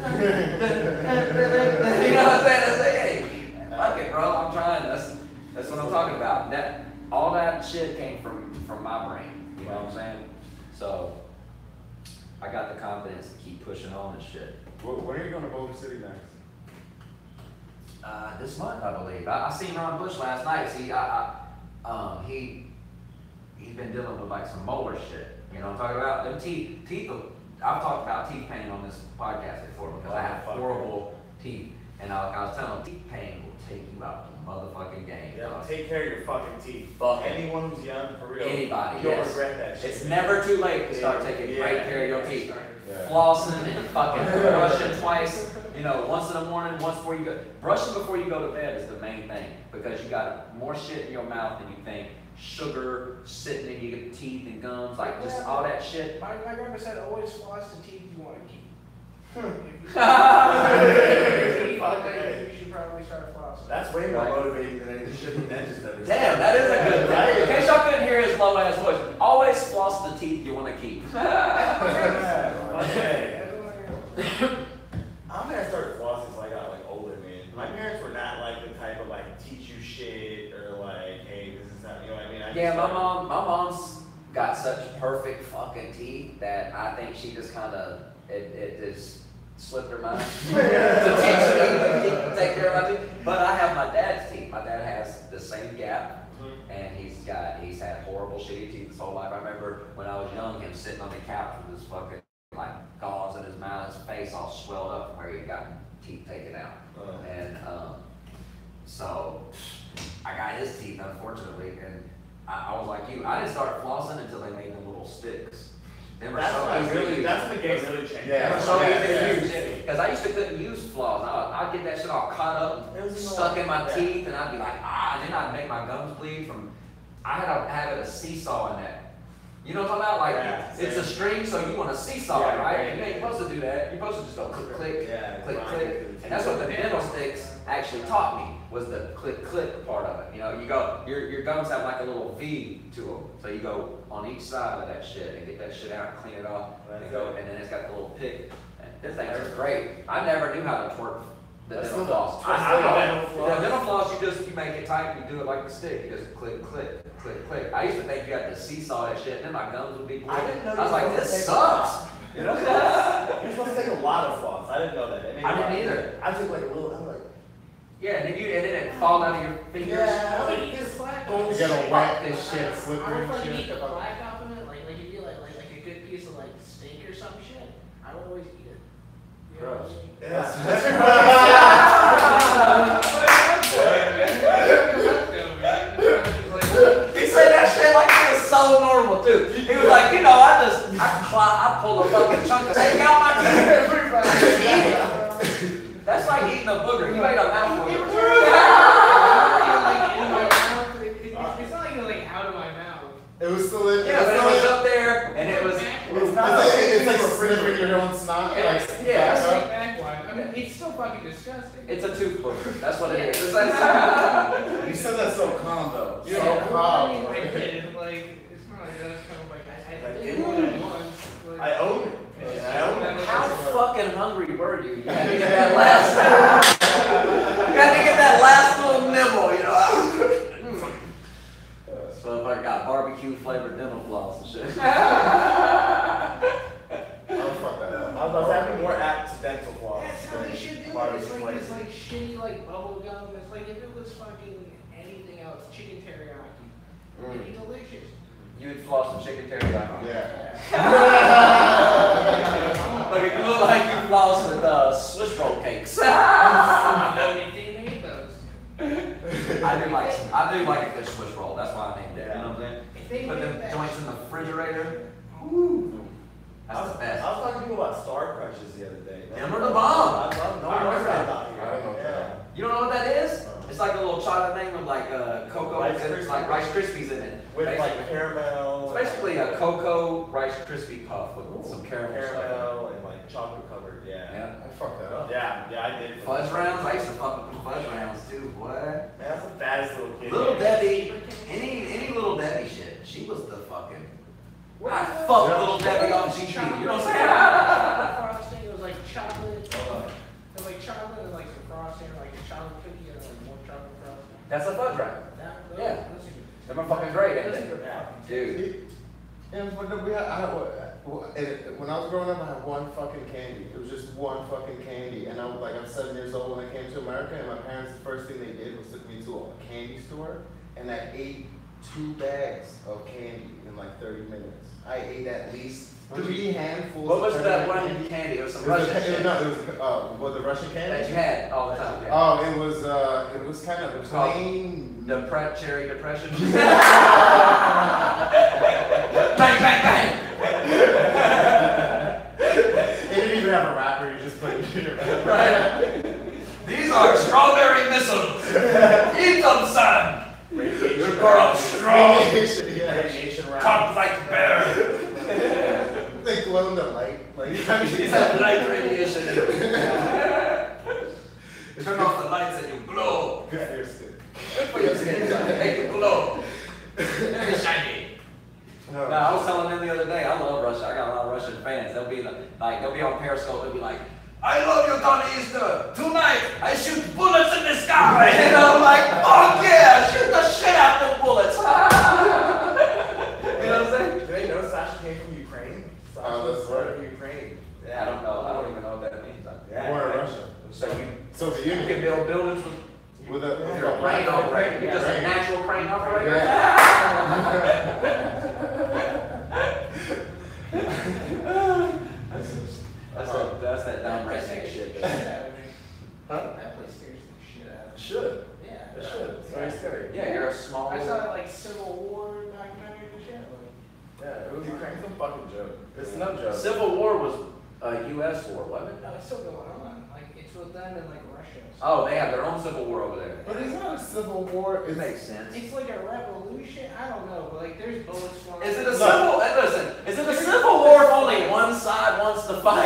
know what I'm saying? It's like, hey, fuck it, bro, I'm trying. That's what I'm talking about. All that shit came from my brain. You know what I'm saying? So, I got the confidence to keep pushing on and shit. When are you going to Boulder City next? This month, I believe. I seen Ron Bush last night. See, he's been dealing with like some molar shit. You know what I'm talking about? Them teeth. I've talked about teeth pain on this podcast before because I have horrible teeth, and I was telling him teeth pain will take you out motherfucking game. Yeah, dog. take care of your fucking teeth. Fuck Anyone who's young, for real. Anybody, You'll yes. regret that shit. It's never too late to start taking Yeah. great care of your teeth. Yeah. Flossing and fucking brushing twice, you know, once in the morning, once before you go. Brushing before you go to bed is the main thing because you got more shit in your mouth than you think. Sugar sitting in your teeth and gums, like just all that shit. My grandpa said always floss the teeth you want to keep. You should probably start flossing. That's way more motivating than any of the shit the dentist ever said. Damn, that is a good thing. In case y'all couldn't hear his low ass voice, always floss the teeth you want to keep. Okay. I'm gonna start flossing so I got like older, man. My parents were not like the type of like teach you shit or like, hey, this is not, you know what I mean? Yeah, my mom's got such perfect fucking teeth that I think she just kind of it just slipped her mind to teach me to take care of my teeth. But I have my dad's teeth. My dad has the same gap, and he's had horrible shitty teeth his whole life. I remember when I was young, him sitting on the couch with his fucking like gauze in his mouth, his face all swelled up from where he had gotten teeth taken out, and so I got his teeth unfortunately, and I was like you. I didn't start flossing until they made them little sticks. They were That's so when easy to use. that's when the game really changed. Yeah. They were so easy to use. Because I used to couldn't use floss. I'd get that shit all caught up, stuck in my teeth, and I'd be like, and then I'd make my gums bleed from. I had a habit of seesawing that. You know what I'm talking about? Like, Yeah, it's a string, so you want to seesaw it, right? You ain't supposed to do that. You're supposed to just go click, click, click. And that's what the dental sticks actually taught me, was the click, click part of it. You know, you go, your gums have like a little V to them. So you go on each side of that shit and get that shit out and clean it off. And then it's got the little pick. And this thing is great. I never knew how to twerk the dental floss. The dental floss, you make it tight, you do it like a stick. You just click, click, click, click. I used to think you had to seesaw that shit, and then my gums would be bleeding. I didn't know I was like, this sucks. You know? You're supposed to take a lot of floss. I didn't know that. I didn't either. I took like a little. I'm like, Yeah, and then it fall out of your fingers. Yeah, like this black You gotta whack this shit, I slippery would like shit. eat the black off of it, like if you like a good piece of like steak or some shit. I would always eat it. You know what I mean? He said that shit like it was so normal too. He was like, you know, I pull a fucking chunk of steak out my teeth. That's like eating a booger. You ate a mouthful. It's not like it was like out of my mouth. It was still in. Yeah, but it was up there, and it was. It's like sniffing your own snot. Yeah, Like, yeah. It's like back one. I mean, it's still fucking disgusting. It's a tooth booger. That's what it is. It's like, You said that so calm though. So calm. I did. Like, it's not like that's kind of like I Like, did more than once. I own it. I own it. how fucking hungry were you? You had to get that last. You had to get that last little nibble, you know. So if I got barbecue flavored dental floss and shit. Oh, fuck that up. I was having more accidental floss. That's how they should do it. Part of It's the like place. this like shitty like bubble gum. It's like if it was fucking anything else, chicken teriyaki. It'd be delicious. You would floss some chicken teriyaki. Yeah. Look, you look like you floss with Swiss roll cakes. They made those. I do like a good Swiss roll. That's why I named it. You know what I'm saying? If they Put made them that joints in the shit- refrigerator. That's the best. I was talking to people about Star Crunches the other day. Them are the bomb. I love no one knows that about here. I don't know that. You don't know what that is? It's like a little chocolate thing with like cocoa, Rice it's like Krispies. Rice Krispies in it. With Basically. like caramel. It's basically a cocoa Rice Krispie puff with some caramel stuff. caramel and like chocolate covered. Yeah. Yeah. I fucked that up. Yeah, I did. Fudge rounds, I used to fuck with them fudge rounds too, boy. Man, that's the baddest little kid. Little Debbie, any little Debbie shit, she was the fucking. I fucked Little Debbie on GP, you know what I'm saying? Frosting, it was like chocolate. It was like chocolate and like some frosting, like a chocolate cookie and like more chocolate frosting. That's a fudge round. Yeah. Those are good. Them are fucking great, ain't they? Yeah. Dude. And when I was growing up, I had one fucking candy. It was just one fucking candy. And I'm 7 years old when I came to America, and my parents, the first thing they did was took me to a candy store, and at 8 2 bags of candy in like 30 minutes. I ate at least 3 handfuls. What was of that candy. one candy? It was some It was Russian shit no, it was the Russian that candy. you had all the time. Yeah. Oh, it was kind of called plain. Cherry depression. Bang, bang, bang. It didn't even have a wrapper. You just put it in your mouth. Right. These are strawberry missiles. Eat them, son. You're growing strong. Radiation wrap. Come like bear. They glow in the light. Like It's that light radiation. Turn off the lights and you glow. good for your skin. Good for your skin. Make it glow. Very shiny. No, I was telling them the other day, I love Russia. I got a lot of Russian fans. They'll be like they'll be on Periscope. They'll be like, I love you, Donny Easter. Tonight, I shoot bullets in the sky. And I'm like, fuck yeah, shoot the shit out the bullets. You know what I'm saying? Do they know Sasha came from Ukraine? Oh, that's Sasha's right. from Ukraine. I don't know. I don't even know what that means. Yeah. Born in Russia. So you Soviet can Union. build buildings with With a your crane operator. You're just a Crane. natural crane operator. That's that dumb redneck shit. Huh? That place scares the shit out of me. Should. Yeah. It should. It's very scary. Yeah, you're a small. I saw like Civil War documentary and shit. Yeah, it was Ukraine's a fucking joke. It's no joke. Civil War was a U.S. war, wasn't it? No, it's still going on. Like it's with them and like Russia. Oh, they have their own civil war over there. But it's not a civil war. It It's makes sense. It's like a revolution. I don't know, but like there's bullets flying. Is it a civil? Listen, is it a civil war if only one side wants to fight?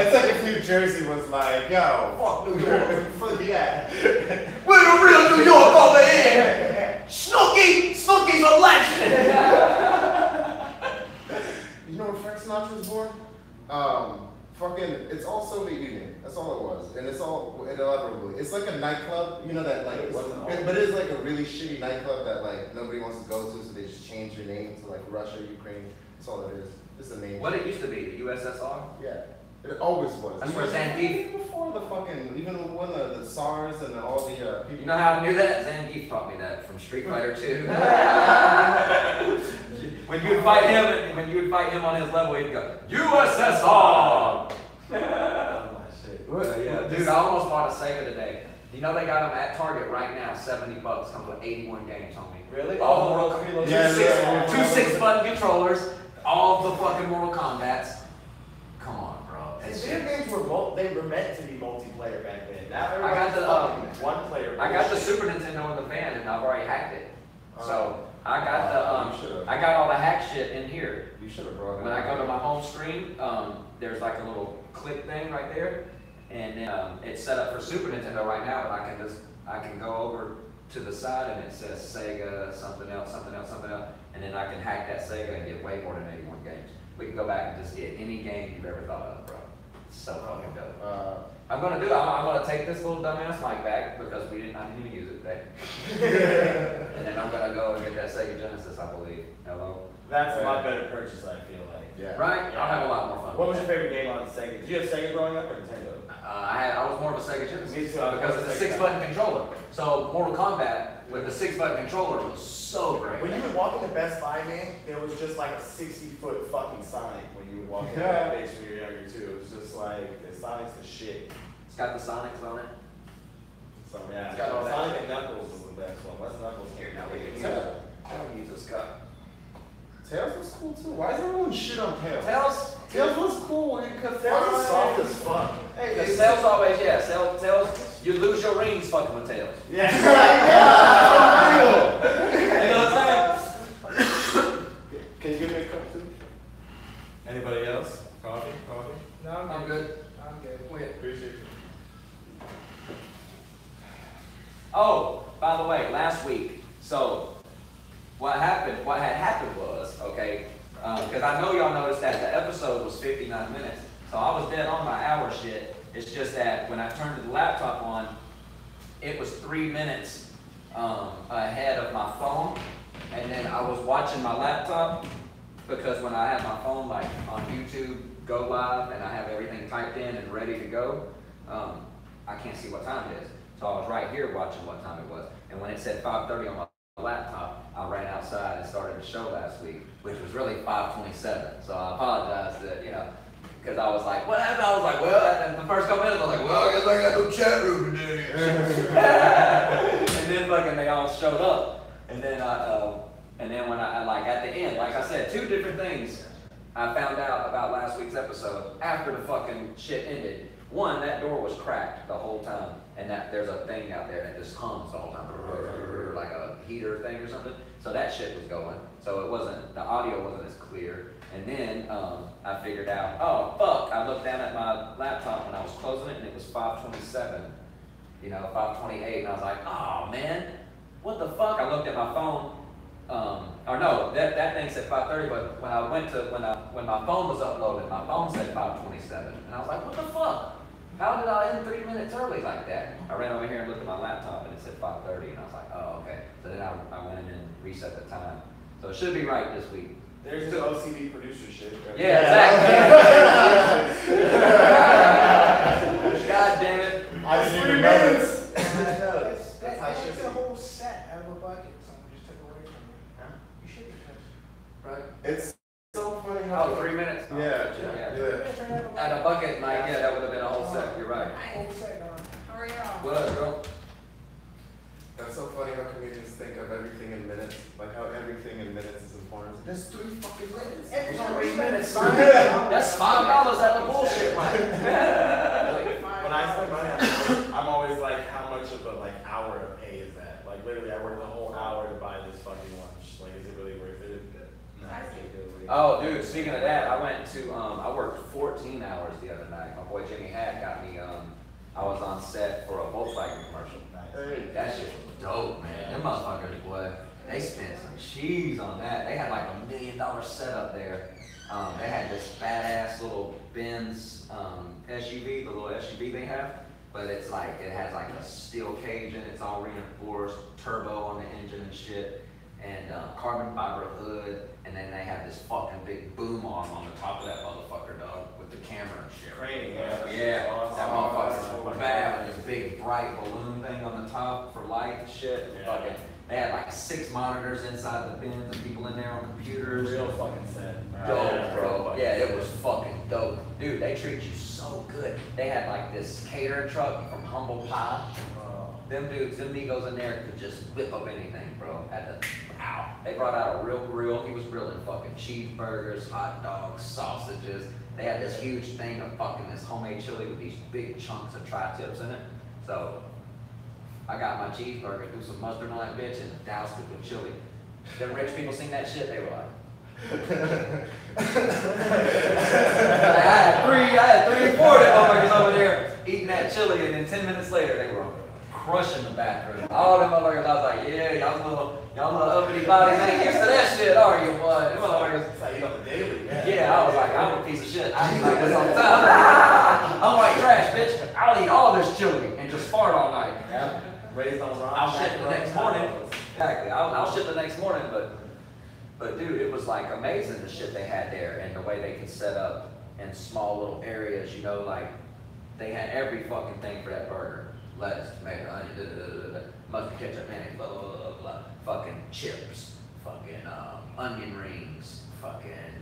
It's like if New Jersey was like, yo, fuck New York. Yeah. We're the real New York over here. Snooky's a legend. You know where Frank Sinatra was born? It's all Soviet Union. That's all it was. And it's all inevitable. It's like a nightclub, you know that like, but it's like a really shitty nightclub that like nobody wants to go to, so they just change your name to like Russia, Ukraine. That's all it is. It's a name. What it used to be, the USSR? Yeah. It always was. That's where Zangief. Even before the fucking, even when the SARS and all the people. You know how I knew that? Zangief taught me that from Street Fighter 2. When you would fight him on his level, he'd go, USSR! Yeah, dude, I almost bought a Sega today. You know they got them at Target right now, $70. Comes with 81 games, homie. Really? All Mortal Yeah, two 6-button controllers, all the fucking Mortal Kombats. Come on, bro. It's Video just- games were meant to be multiplayer back then. Now I got everybody's the, fucking one player. I got the Super Nintendo in the van and I've already hacked it. So I got you should've. I got all the hack shit in here. You should have brought it. When I go to my home screen, there's like a little click thing right there, and then it's set up for Super Nintendo right now. And I can go over to the side and it says Sega something else, and then I can hack that Sega and get way more than 81 games. We can go back and just get any game you've ever thought of, bro. It's so fucking dope. I'm gonna take this little dumbass mic back because I didn't even use it today. And then I'm gonna go and get that Sega Genesis, I believe. Hello. That's a lot better purchase, I feel like. Yeah. Right? I'll have a lot more fun. What was your favorite game on Sega? Did you have Sega growing up or Nintendo? I was more of a Sega Genesis Me too, I was because more of it's a a Sega 6-button controller. So Mortal Kombat with the 6-button controller was so great. When you would walk into Best Buy, man, there was just like a 60-foot fucking Sonic when you would walk into that place when you were younger too. It was just like, the Sonic's the shit. It's got the Sonics on it. So yeah, It's got all that Sonic shit. and Knuckles was the best one. What's Knuckles? Here, now we can use it. I don't use this cup. Tails was cool too. Why is everyone shit on Tails? Tails? Tails was cool. Because That was soft as fuck. Hey, Because Tails always, Tails, you lose your rings fucking with Tails. Yeah. You know what I'm saying? Can you give me a cup too? Anybody else? Coffee? No, I'm good. I'm good. Appreciate you. Oh, by the way, last week, so what had happened was, okay, because I know y'all noticed that the episode was 59 minutes, so I was dead on my hour shit. It's just that when I turned the laptop on, it was 3 minutes ahead of my phone, and then I was watching my laptop, because when I have my phone like on YouTube, go live, and I have everything typed in and ready to go, I can't see what time it is. So I was right here watching what time it was. And when it said 5:30 on my laptop, I ran outside and started the show last week, which was really 5:27. So I apologize that, you know, because I was like, what happened? I was like, well, and the first couple minutes, I was like, well, I guess I got no chat room today. And then fucking they all showed up. And then when I like at the end, like I said, 2 different things I found out about last week's episode after the fucking shit ended. One, that door was cracked the whole time, and that there's a thing out there that just hums the whole time, like a heater thing or something. So that shit was going. So the audio wasn't as clear. And then I figured out, oh fuck, I looked down at my laptop when I was closing it, and it was 5:27, 5:28, and I was like, oh man, what the fuck? I looked at my phone. Or no, that thing said 5:30, but when I when my phone was uploaded, my phone said 5:27, and I was like, what the fuck? How did I end 3 minutes early like that? I ran over here and looked at my laptop, and it said 5:30, and I was like, oh okay. So then I went in and reset the time, so it should be right this week. There's this OCD producer shit. Right? Yeah, exactly. God damn it! I didn't even know this. That's how shit. It's a whole set out of a bucket. Someone just took away from you. Huh? You should be pissed. Right? It's so funny how. Oh, 3 minutes? Oh, Yeah. At a bucket, like, yeah, that would have been a whole set. You're right. Whole set, dog. How are y'all? What up, girl? That's so funny how comedians think of everything in minutes, like how everything in minutes is important. That's 3 fucking minutes. It's It's 3 minutes. That's $5 at the bullshit line. When I spend money on this, I'm always like, how much of a hour of pay is that? Like literally, I worked a whole hour to buy this fucking lunch. Like, is it really worth it? No, I can't do it. Oh, dude, speaking of that, I worked 14 hours the other night. My boy Jimmy Hatt got me, I was on set for a Volkswagen commercial. Hey. That shit was dope, man. Them motherfuckers, boy, they spent some cheese on that. They had like $1 million setup there. They had this badass little Benz SUV, the little SUV they have, but it's like, it has like a steel cage in it, it's all reinforced, turbo on the engine and shit, and carbon fiber hood, and then they have this fucking big boom arm on the top of that motherfucker, dog, with the camera and shit. Training, Yeah, that motherfucker's bad with this big bright balloon thing on the top for light and shit. Yeah. Fucking, they had like 6 monitors inside the bins and people in there on computers. Real fucking set. Dope, bro. Yeah, it was fucking dope. Dude, they treat you so good. They had like this catering truck from Humble Pie. Them dudes, them Migos in there could just whip up anything, bro. They brought out a real grill. He was grilling fucking cheeseburgers, hot dogs, sausages. They had this huge thing of fucking this homemade chili with these big chunks of tri-tips in it. So I got my cheeseburger, threw some mustard on that bitch, and doused it with chili. Them rich people seen that shit, they were like. I had 3 or 4 of them motherfuckers over there eating that chili, and then 10 minutes later they were crushing the bathroom. All them motherfuckers, I was like, yeah, y'all little uppity bodies ain't used to that shit, are you, boy? Them motherfuckers. That's how you on the daily, Yeah, I was like, I'm a piece of shit. I eat like this all the time. I'm white trash, bitch. I'll eat all this chili and just fart all night. Yeah. Raised on rock. I'll shit the next morning. Exactly. I'll shit the next morning, but dude, it was like amazing the shit they had there and the way they could set up in small little areas, like they had every fucking thing for that burger. Lettuce, tomato, onion, mustard, ketchup, mayonnaise, blah, blah, blah, blah, fucking chips, fucking onion rings, fucking,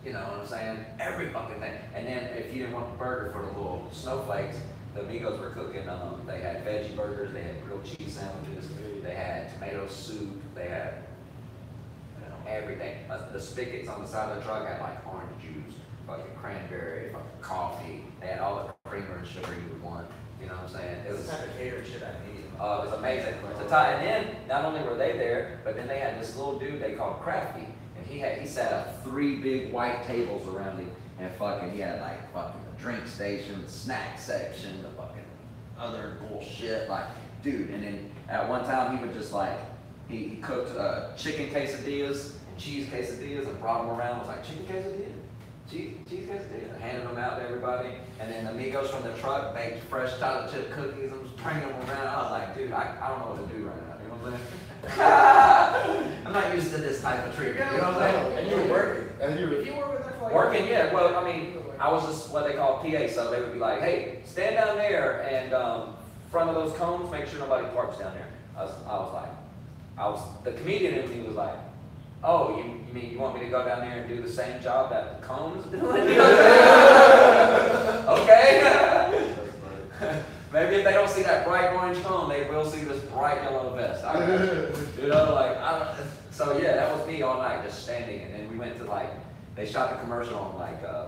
you know what I'm saying? Every fucking thing. And then if you didn't want the burger for the little snowflakes, the Migos were cooking, they had veggie burgers, they had grilled cheese sandwiches, they had tomato soup, they had everything. The spigots on the side of the truck had like orange juice, fucking cranberry, fucking coffee. They had all the creamer and sugar you would want. You know what I'm saying? It was the type of catering shit I need. it was amazing. And then not only were they there, but then they had this little dude they called Crafty, and he set up 3 big white tables around him, and fucking he had like fucking the drink station, the snack section, the fucking other bullshit, like dude. And then at one time he would just like he cooked chicken quesadillas and cheese quesadillas and brought them around. Was like chicken quesadilla. Cheese quesadilla, handing them out to everybody, and then the Migos from the truck baked fresh chocolate chip cookies and was bringing them around. I was like, dude, I don't know what to do right now. You know what I'm saying? I'm not used to this type of treatment. You know what I'm saying? And you were working. And you were If you were with her for like Working, yeah. Well, I mean, I was just what they call PA, so they would be like, hey, stand down there and front of those cones, make sure nobody parks down there. The comedian in me was like, oh, you mean you want me to go down there and do the same job that the cone's doing? Okay. Maybe if they don't see that bright orange cone, they will see this bright yellow vest. So yeah, that was me all night, just standing. And then we went to they shot the commercial on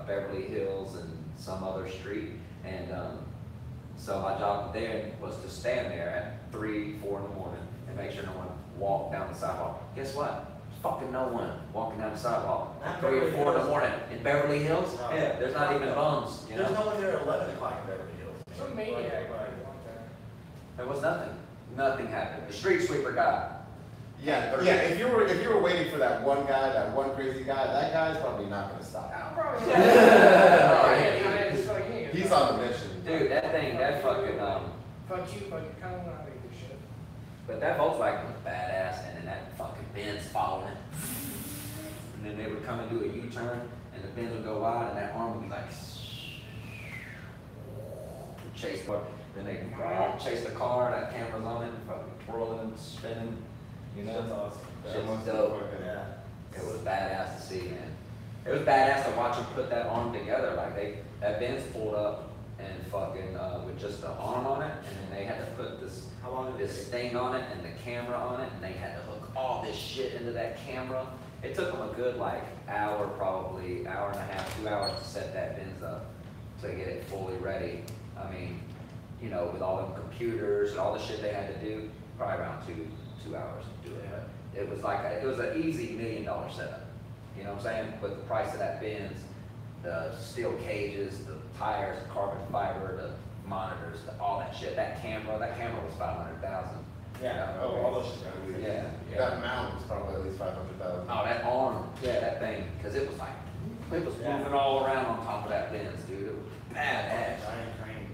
Beverly Hills and some other street. And so my job there was to stand there at 3, 4 in the morning and make sure no one walked down the sidewalk. Guess what? Fucking no one walking down the sidewalk at 3 or 4 in the morning in Beverly Hills. No. Yeah, there's not even bums. You know? There's no one there at 11 o'clock in Beverly Hills. Some maniac. There was nothing. Nothing happened. The street sweeper guy. Yeah, if you were waiting for that one guy, that one crazy guy, that guy's probably not gonna stop. He's on the mission. Dude, that thing, that fucking Fuck you, fucking come on, I make this shit. but that Volkswagen was badass, and then that fucking Benz following it. And then they would come and do a U-turn, and the Benz would go wide, and that arm would be like chase what. Then they chase the car, that camera's on it, fucking twirling and spinning. You know? That's awesome. Shit was dope. Yeah. It was badass to see, man. It was badass to watch them put that arm together. That Benz pulled up and fucking with just the arm on it, and then they had to put this thing on it and the camera on it, and they had to hook all this shit into that camera. It took them a good hour, probably hour and a half, 2 hours to set that Benz up to get it fully ready. I mean, you know, with all them computers and all the shit they had to do, probably around two hours to do it. It was it was an easy $1 million setup. You know what I'm saying? With the price of that Benz, the steel cages, the tires, the carbon fiber, the monitors, all that shit. That camera was $500,000. Yeah. Oh, all those shit. Yeah. That mount was probably at least 500,000. Oh, that arm, yeah, that thing, because it was moving all around on top of that Benz, dude. It was badass. Giant crane.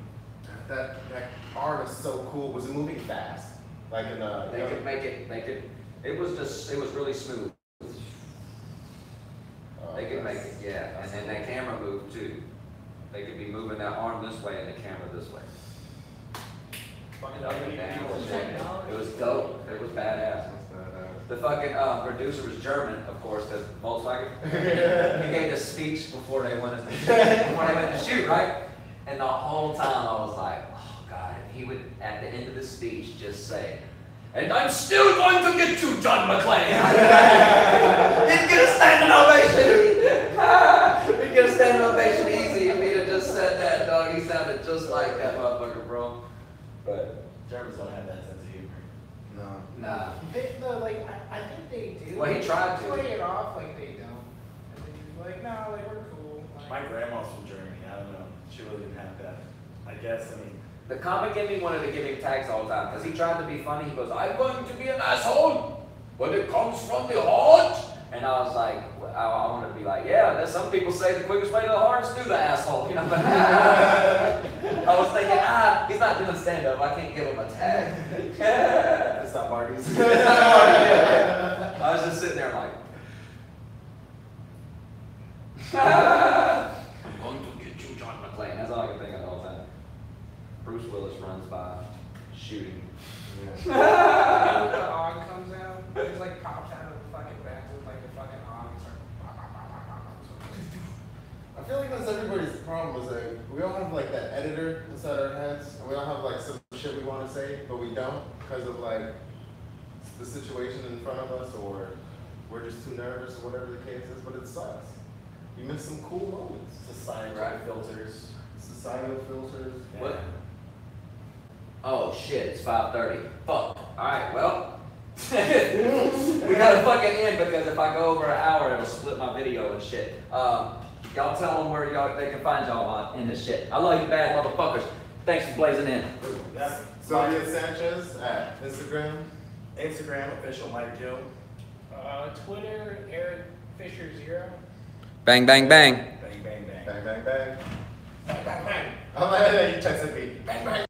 That arm is so cool. Was it moving fast? Like in the. They could make it. It was really smooth. They could make it, yeah. And then that camera moved too. They could be moving that arm this way and the camera this way. Fucking Up and down. It was dope. It was badass. The fucking producer was German, of course, because Volkswagen. He gave a speech before they went to shoot, right? And the whole time I was like, oh God. And he would, at the end of the speech, just say, and I'm still going to get you, John McClane. He'd get a standing ovation. He'd get a standing ovation easy if he'd have just said that, dog. He sounded just like that motherfucker, bro. But Germans don't have that sense of humor. No. nah. I think they do. Well, he tried to. Play it off like they don't. And then he's like, no, we're cool. My grandma's from Germany. I don't know. She really didn't have that. I guess, The comic in me wanted to give him tags all the time because he tried to be funny. He goes, I'm going to be an asshole when it comes from the heart. And I was like, I wanted to be like, yeah, there's some people say the quickest way to the heart is through the asshole. You know, but I was thinking, he's not doing stand-up. I can't give him a tag. It's not Marty's. I was just sitting there like, I'm going to get you, John McClane. That's all I can think of the whole time. Bruce Willis runs by, shooting. When the hog comes out, it just pops out of the fucking back with a fucking hog. It's I feel like that's everybody's problem. Is we all have that editor inside our heads, and we all have some shit we want to say, but we don't because of the situation in front of us, or we're just too nervous, or whatever the case is. But it sucks. You miss some cool moments. Societal filters. Societal filters. Yeah. What? Oh shit, it's 5:30. Fuck. Alright, well. We gotta fucking end because if I go over an hour, it'll split my video and shit. Y'all tell them where they can find y'all in this shit. I love you bad motherfuckers. Thanks for blazing in. Yeah. Solja Sanchez at Instagram. Instagram, official Mike Joe. Twitter, Eric Fisher 0. Bang, bang, bang. Bang, bang, bang. Bang, bang, bang. Bang, bang, bang. I'm like, you texted me. Bang, bang.